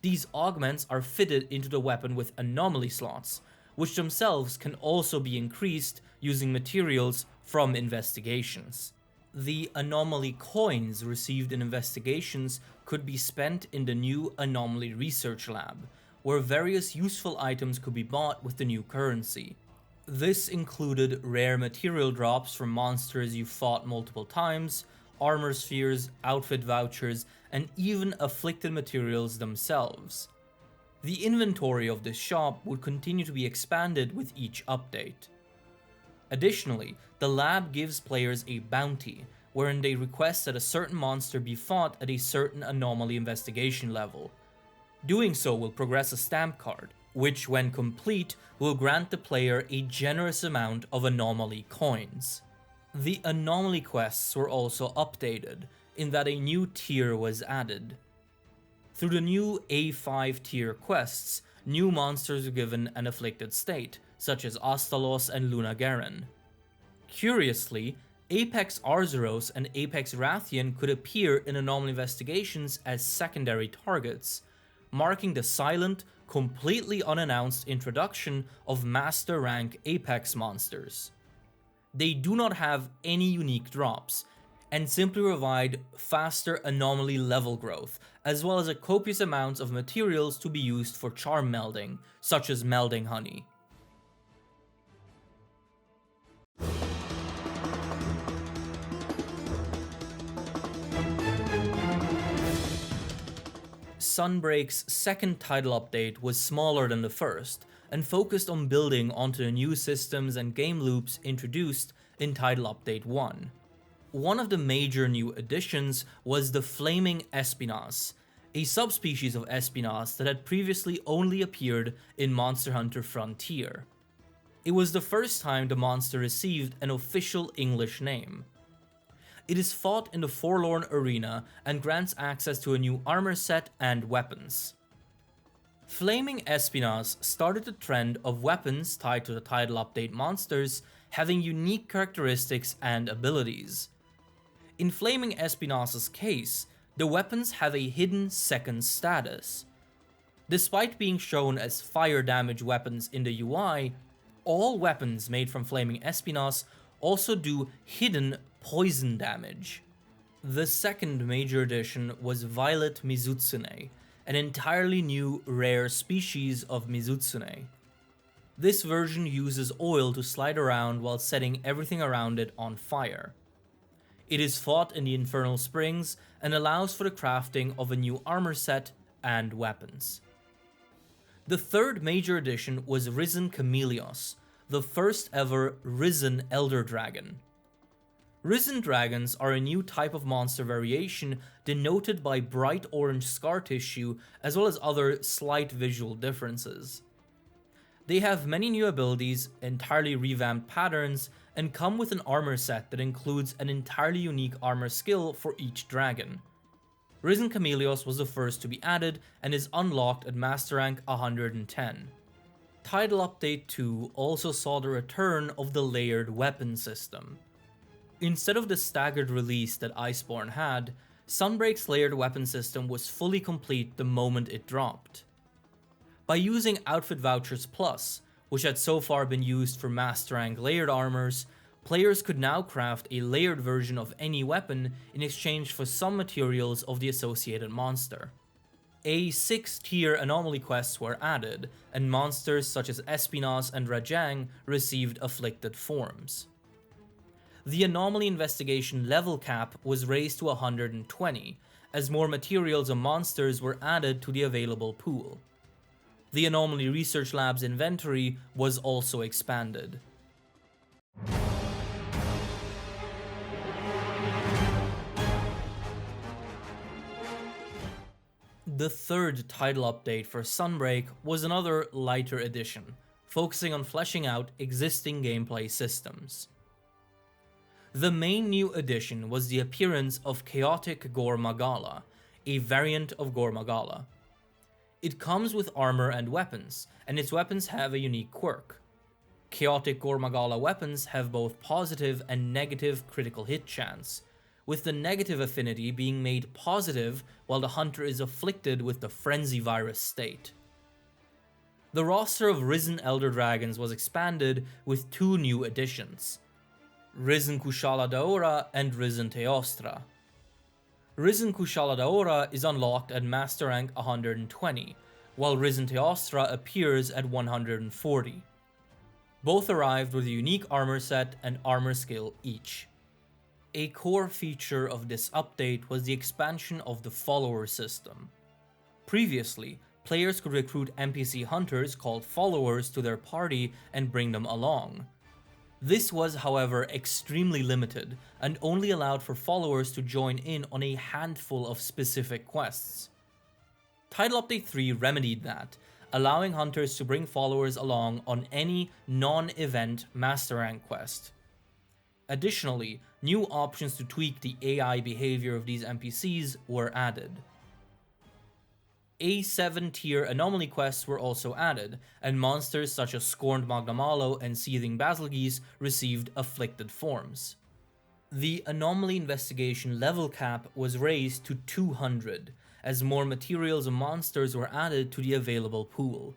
These augments are fitted into the weapon with anomaly slots, which themselves can also be increased using materials from investigations. The anomaly coins received in investigations could be spent in the new Anomaly Research Lab, where various useful items could be bought with the new currency. This included rare material drops from monsters you fought multiple times, armor spheres, outfit vouchers, and even afflicted materials themselves. The inventory of this shop would continue to be expanded with each update. Additionally, the lab gives players a bounty, wherein they request that a certain monster be fought at a certain anomaly investigation level. Doing so will progress a stamp card, which when complete will grant the player a generous amount of anomaly coins. The anomaly quests were also updated, in that a new tier was added. Through the new A5 tier quests, new monsters were given an afflicted state, such as Astalos and Luna Garen. Curiously, Apex Arzuros and Apex Rathian could appear in anomaly investigations as secondary targets, marking the silent, completely unannounced introduction of Master Rank Apex monsters. They do not have any unique drops, and simply provide faster anomaly level growth, as well as a copious amounts of materials to be used for charm melding, such as melding honey. Sunbreak's second title update was smaller than the first, and focused on building onto the new systems and game loops introduced in Title Update 1. One of the major new additions was the Flaming Espinas, a subspecies of Espinas that had previously only appeared in Monster Hunter Frontier. It was the first time the monster received an official English name. It is fought in the Forlorn Arena and grants access to a new armor set and weapons. Flaming Espinas started the trend of weapons tied to the title update monsters having unique characteristics and abilities. In Flaming Espinas' case, the weapons have a hidden second status. Despite being shown as fire damage weapons in the UI, all weapons made from Flaming Espinas also do hidden poison damage. The second major addition was Violet Mizutsune, an entirely new rare species of Mizutsune. This version uses oil to slide around while setting everything around it on fire. It is fought in the Infernal Springs and allows for the crafting of a new armor set and weapons. The third major addition was Risen Chameleos, the first ever Risen Elder Dragon. Risen dragons are a new type of monster variation denoted by bright orange scar tissue as well as other slight visual differences. They have many new abilities, entirely revamped patterns, and come with an armor set that includes an entirely unique armor skill for each dragon. Risen Chameleos was the first to be added and is unlocked at Master Rank 110. Title Update 2 also saw the return of the layered weapon system. Instead of the staggered release that Iceborne had, Sunbreak's layered weapon system was fully complete the moment it dropped. By using Outfit Vouchers Plus, which had so far been used for Master Rank layered armors, players could now craft a layered version of any weapon in exchange for some materials of the associated monster. 6-tier anomaly quests were added, and monsters such as Espinas and Rajang received afflicted forms. The anomaly investigation level cap was raised to 120, as more materials and monsters were added to the available pool. The Anomaly Research Lab's inventory was also expanded. The third title update for Sunbreak was another lighter edition, focusing on fleshing out existing gameplay systems. The main new addition was the appearance of Chaotic Gore Magala, a variant of Gore Magala. It comes with armor and weapons, and its weapons have a unique quirk. Chaotic Gore Magala weapons have both positive and negative critical hit chance, with the negative affinity being made positive while the hunter is afflicted with the Frenzy Virus state. The roster of Risen Elder Dragons was expanded with two new additions: Risen Kushala Daora and Risen Teostra. Risen Kushala Daora is unlocked at Master Rank 120, while Risen Teostra appears at 140. Both arrived with a unique armor set and armor skill each. A core feature of this update was the expansion of the follower system. Previously, players could recruit NPC hunters called followers to their party and bring them along. This was, however, extremely limited and only allowed for followers to join in on a handful of specific quests. Title Update 3 remedied that, allowing hunters to bring followers along on any non-event Master Rank quest. Additionally, new options to tweak the AI behavior of these NPCs were added. A7 tier anomaly quests were also added, and monsters such as Scorned Magnamalo and Seething Basilgeuse received afflicted forms. The anomaly investigation level cap was raised to 200, as more materials and monsters were added to the available pool.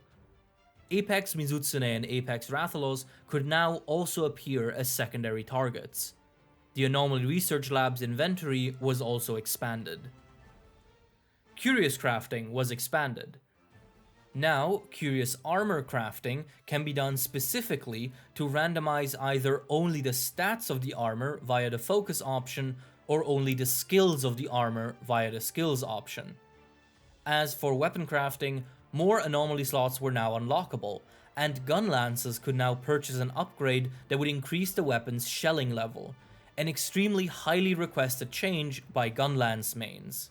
Apex Mizutsune and Apex Rathalos could now also appear as secondary targets. The Anomaly Research Lab's inventory was also expanded. Curious crafting was expanded. Now, curious armor crafting can be done specifically to randomize either only the stats of the armor via the focus option or only the skills of the armor via the skills option. As for weapon crafting, more anomaly slots were now unlockable, and gun lances could now purchase an upgrade that would increase the weapon's shelling level, an extremely highly requested change by gun lance mains.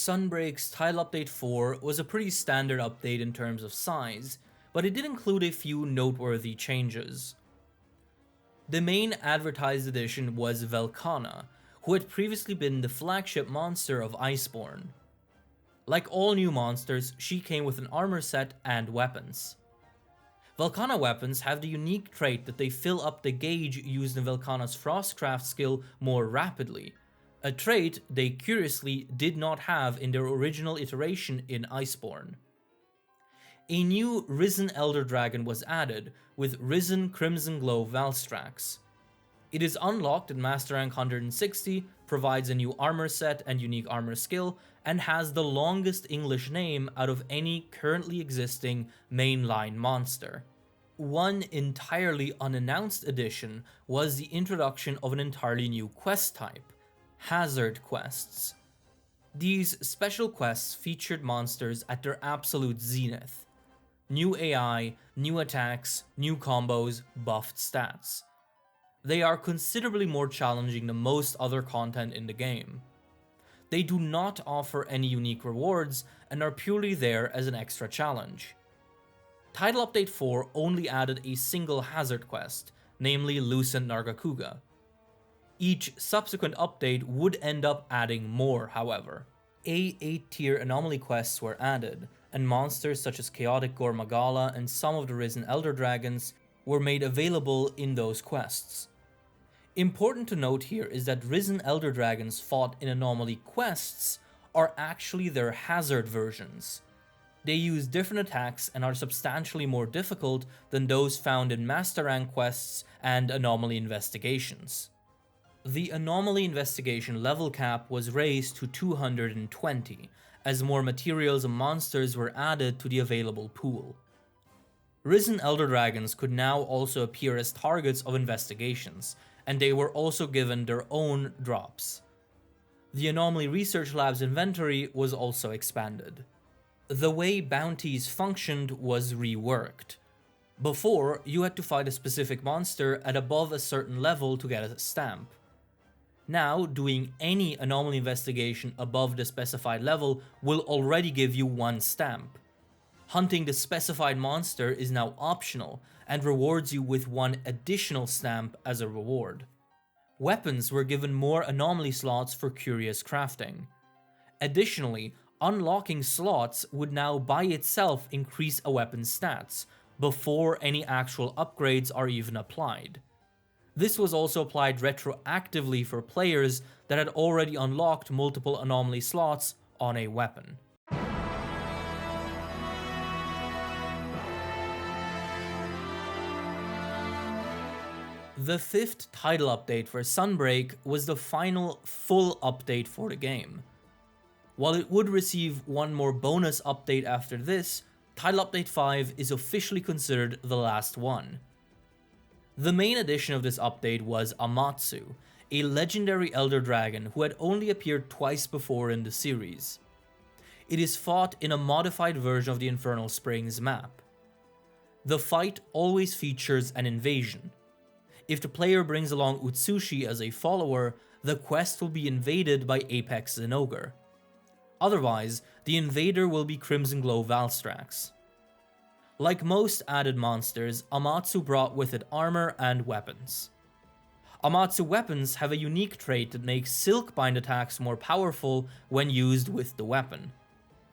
Sunbreak's Title Update 4 was a pretty standard update in terms of size, but it did include a few noteworthy changes. The main advertised addition was Velkhana, who had previously been the flagship monster of Iceborne. Like all new monsters, she came with an armor set and weapons. Velkhana weapons have the unique trait that they fill up the gauge used in Velkhana's Frostcraft skill more rapidly, a trait they curiously did not have in their original iteration in Iceborne. A new Risen Elder Dragon was added, with Risen Crimson Glow Valstrax. It is unlocked at Master Rank 160, provides a new armor set and unique armor skill, and has the longest English name out of any currently existing mainline monster. One entirely unannounced addition was the introduction of an entirely new quest type, Hazard Quests. These special quests featured monsters at their absolute zenith. New AI, new attacks, new combos, buffed stats. They are considerably more challenging than most other content in the game. They do not offer any unique rewards and are purely there as an extra challenge. Title Update 4 only added a single hazard quest, namely Lucent Nargacuga. Each subsequent update would end up adding more, however. A8 tier anomaly quests were added, and monsters such as Chaotic Gore Magala and some of the Risen Elder Dragons were made available in those quests. Important to note here is that Risen Elder Dragons fought in anomaly quests are actually their hazard versions. They use different attacks and are substantially more difficult than those found in Master Rank quests and anomaly investigations. The anomaly investigation level cap was raised to 220, as more materials and monsters were added to the available pool. Risen Elder Dragons could now also appear as targets of investigations, and they were also given their own drops. The Anomaly Research Lab's inventory was also expanded. The way bounties functioned was reworked. Before, you had to fight a specific monster at above a certain level to get a stamp. Now, doing any anomaly investigation above the specified level will already give you one stamp. Hunting the specified monster is now optional and rewards you with one additional stamp as a reward. Weapons were given more anomaly slots for curious crafting. Additionally, unlocking slots would now by itself increase a weapon's stats, before any actual upgrades are even applied. This was also applied retroactively for players that had already unlocked multiple anomaly slots on a weapon. The fifth title update for Sunbreak was the final full update for the game. While it would receive one more bonus update after this, Title Update 5 is officially considered the last one. The main addition of this update was Amatsu, a legendary Elder Dragon who had only appeared twice before in the series. It is fought in a modified version of the Infernal Springs map. The fight always features an invasion. If the player brings along Utsushi as a follower, the quest will be invaded by Apex Zinogre. Otherwise, the invader will be Crimson Glow Valstrax. Like most added monsters, Amatsu brought with it armor and weapons. Amatsu weapons have a unique trait that makes silk-bind attacks more powerful when used with the weapon.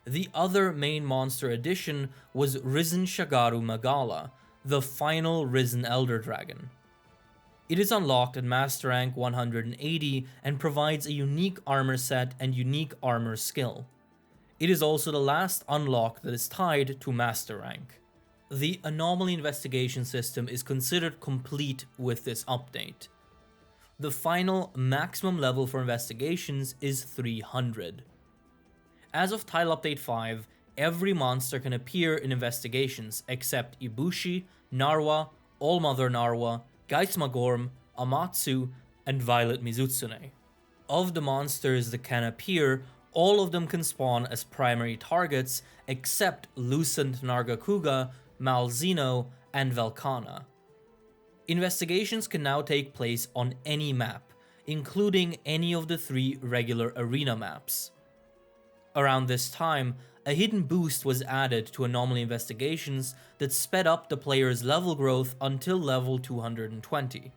The other main monster addition was Risen Shagaru Magala, the final Risen Elder Dragon. It is unlocked at Master Rank 180 and provides a unique armor set and unique armor skill. It is also the last unlock that is tied to Master Rank. The Anomaly Investigation system is considered complete with this update. The final maximum level for investigations is 300. As of Title Update 5, every monster can appear in investigations except Ibushi, Narwa, All-Mother Narwa, Geismagorm, Amatsu, and Violet Mizutsune. Of the monsters that can appear, all of them can spawn as primary targets except Lucent Nargacuga, Malzeno, and Velkhana. Investigations can now take place on any map, including any of the 3 regular arena maps. Around this time, a hidden boost was added to Anomaly Investigations that sped up the player's level growth until level 220.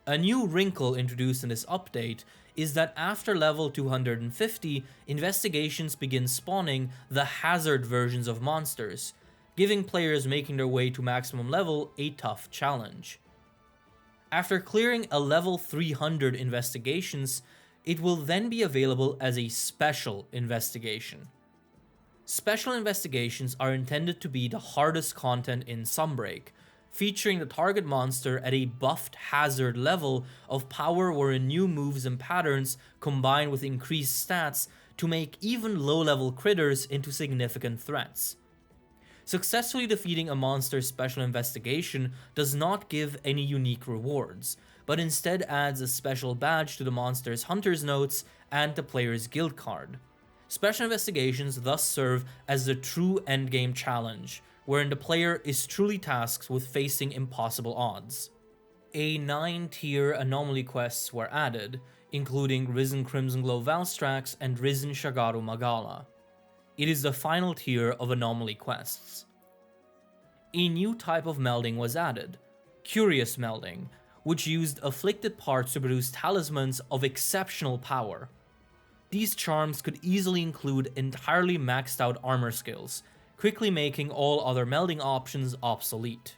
A new wrinkle introduced in this update is that after level 250, investigations begin spawning the hazard versions of monsters, giving players making their way to maximum level a tough challenge. After clearing a level 300 investigations, it will then be available as a special investigation. Special investigations are intended to be the hardest content in Sunbreak, featuring the target monster at a buffed hazard level of power wherein new moves and patterns combine with increased stats to make even low-level critters into significant threats. Successfully defeating a monster's special investigation does not give any unique rewards, but instead adds a special badge to the monster's hunter's notes and the player's guild card. Special investigations thus serve as the true endgame challenge, wherein the player is truly tasked with facing impossible odds. 9-tier anomaly quests were added, including Risen Crimson Glow Valstrax and Risen Shagaru Magala. It is the final tier of anomaly quests. A new type of melding was added, Curious Melding, which used afflicted parts to produce talismans of exceptional power. These charms could easily include entirely maxed out armor skills, quickly making all other melding options obsolete.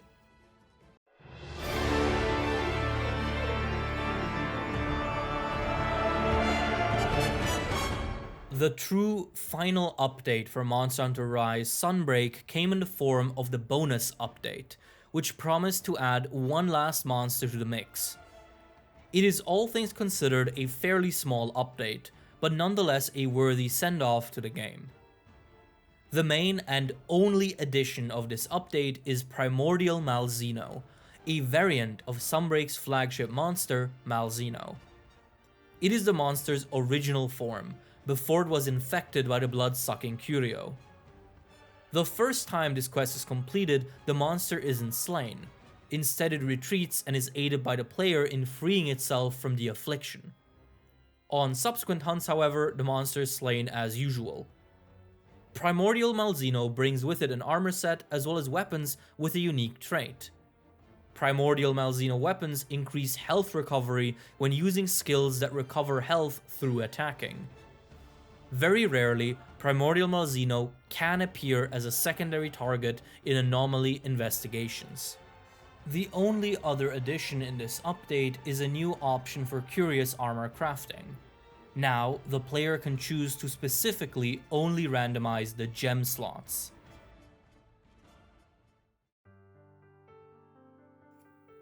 The true final update for Monster Hunter Rise Sunbreak came in the form of the bonus update, which promised to add one last monster to the mix. It is all things considered a fairly small update, but nonetheless a worthy send-off to the game. The main and only addition of this update is Primordial Malzeno, a variant of Sunbreak's flagship monster, Malzeno. It is the monster's original form, before it was infected by the blood-sucking Curio. The first time this quest is completed, the monster isn't slain. Instead, it retreats and is aided by the player in freeing itself from the affliction. On subsequent hunts, however, the monster is slain as usual. Primordial Malzeno brings with it an armor set as well as weapons with a unique trait. Primordial Malzeno weapons increase health recovery when using skills that recover health through attacking. Very rarely, Primordial Malzeno can appear as a secondary target in anomaly investigations. The only other addition in this update is a new option for curious armor crafting. Now, the player can choose to specifically only randomize the gem slots.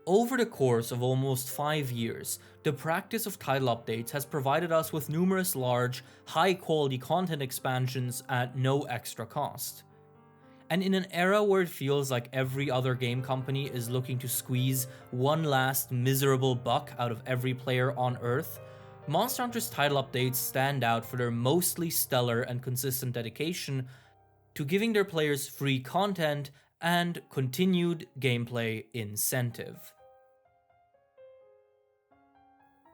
Over the course of almost 5 years, the practice of title updates has provided us with numerous large, high-quality content expansions at no extra cost. And in an era where it feels like every other game company is looking to squeeze one last miserable buck out of every player on Earth, Monster Hunter's title updates stand out for their mostly stellar and consistent dedication to giving their players free content and continued gameplay incentive.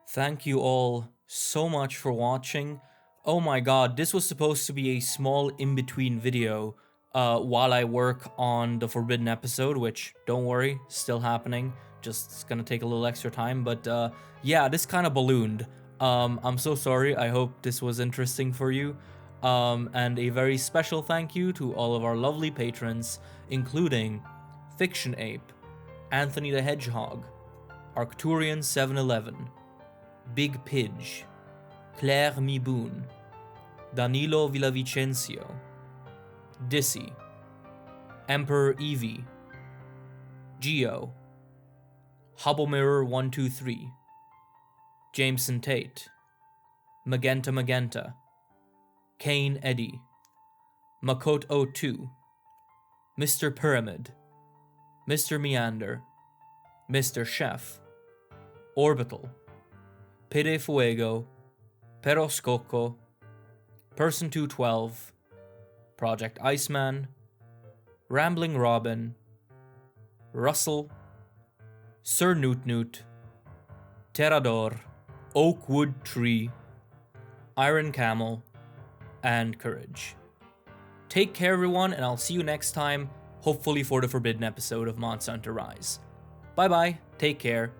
Thank you all so much for watching. Oh my god, this was supposed to be a small in-between video. while I work on the Forbidden episode, which, don't worry, still happening. Just it's gonna take a little extra time, but yeah, this kind of ballooned. I'm so sorry. I hope this was interesting for you. And a very special thank you to all of our lovely patrons, including Fiction Ape, Anthony the Hedgehog, Arcturian 711, Big Pidge, Claire Miboon, Danilo Villavicencio, Dissy, Emperor Evie, Geo, Hubble Mirror 123, Jameson Tate, Magenta, Kane Eddy, Makot02, Mr. Pyramid, Mr. Meander, Mr. Chef, Orbital, Pide Fuego, Peroscoco, Person 212, Project Iceman, Rambling Robin, Russell, Sir Newt, Terrador, Oakwood Tree, Iron Camel, and Courage. Take care, everyone, and I'll see you next time, hopefully for the Forbidden episode of Monster Hunter Rise. Bye bye, take care.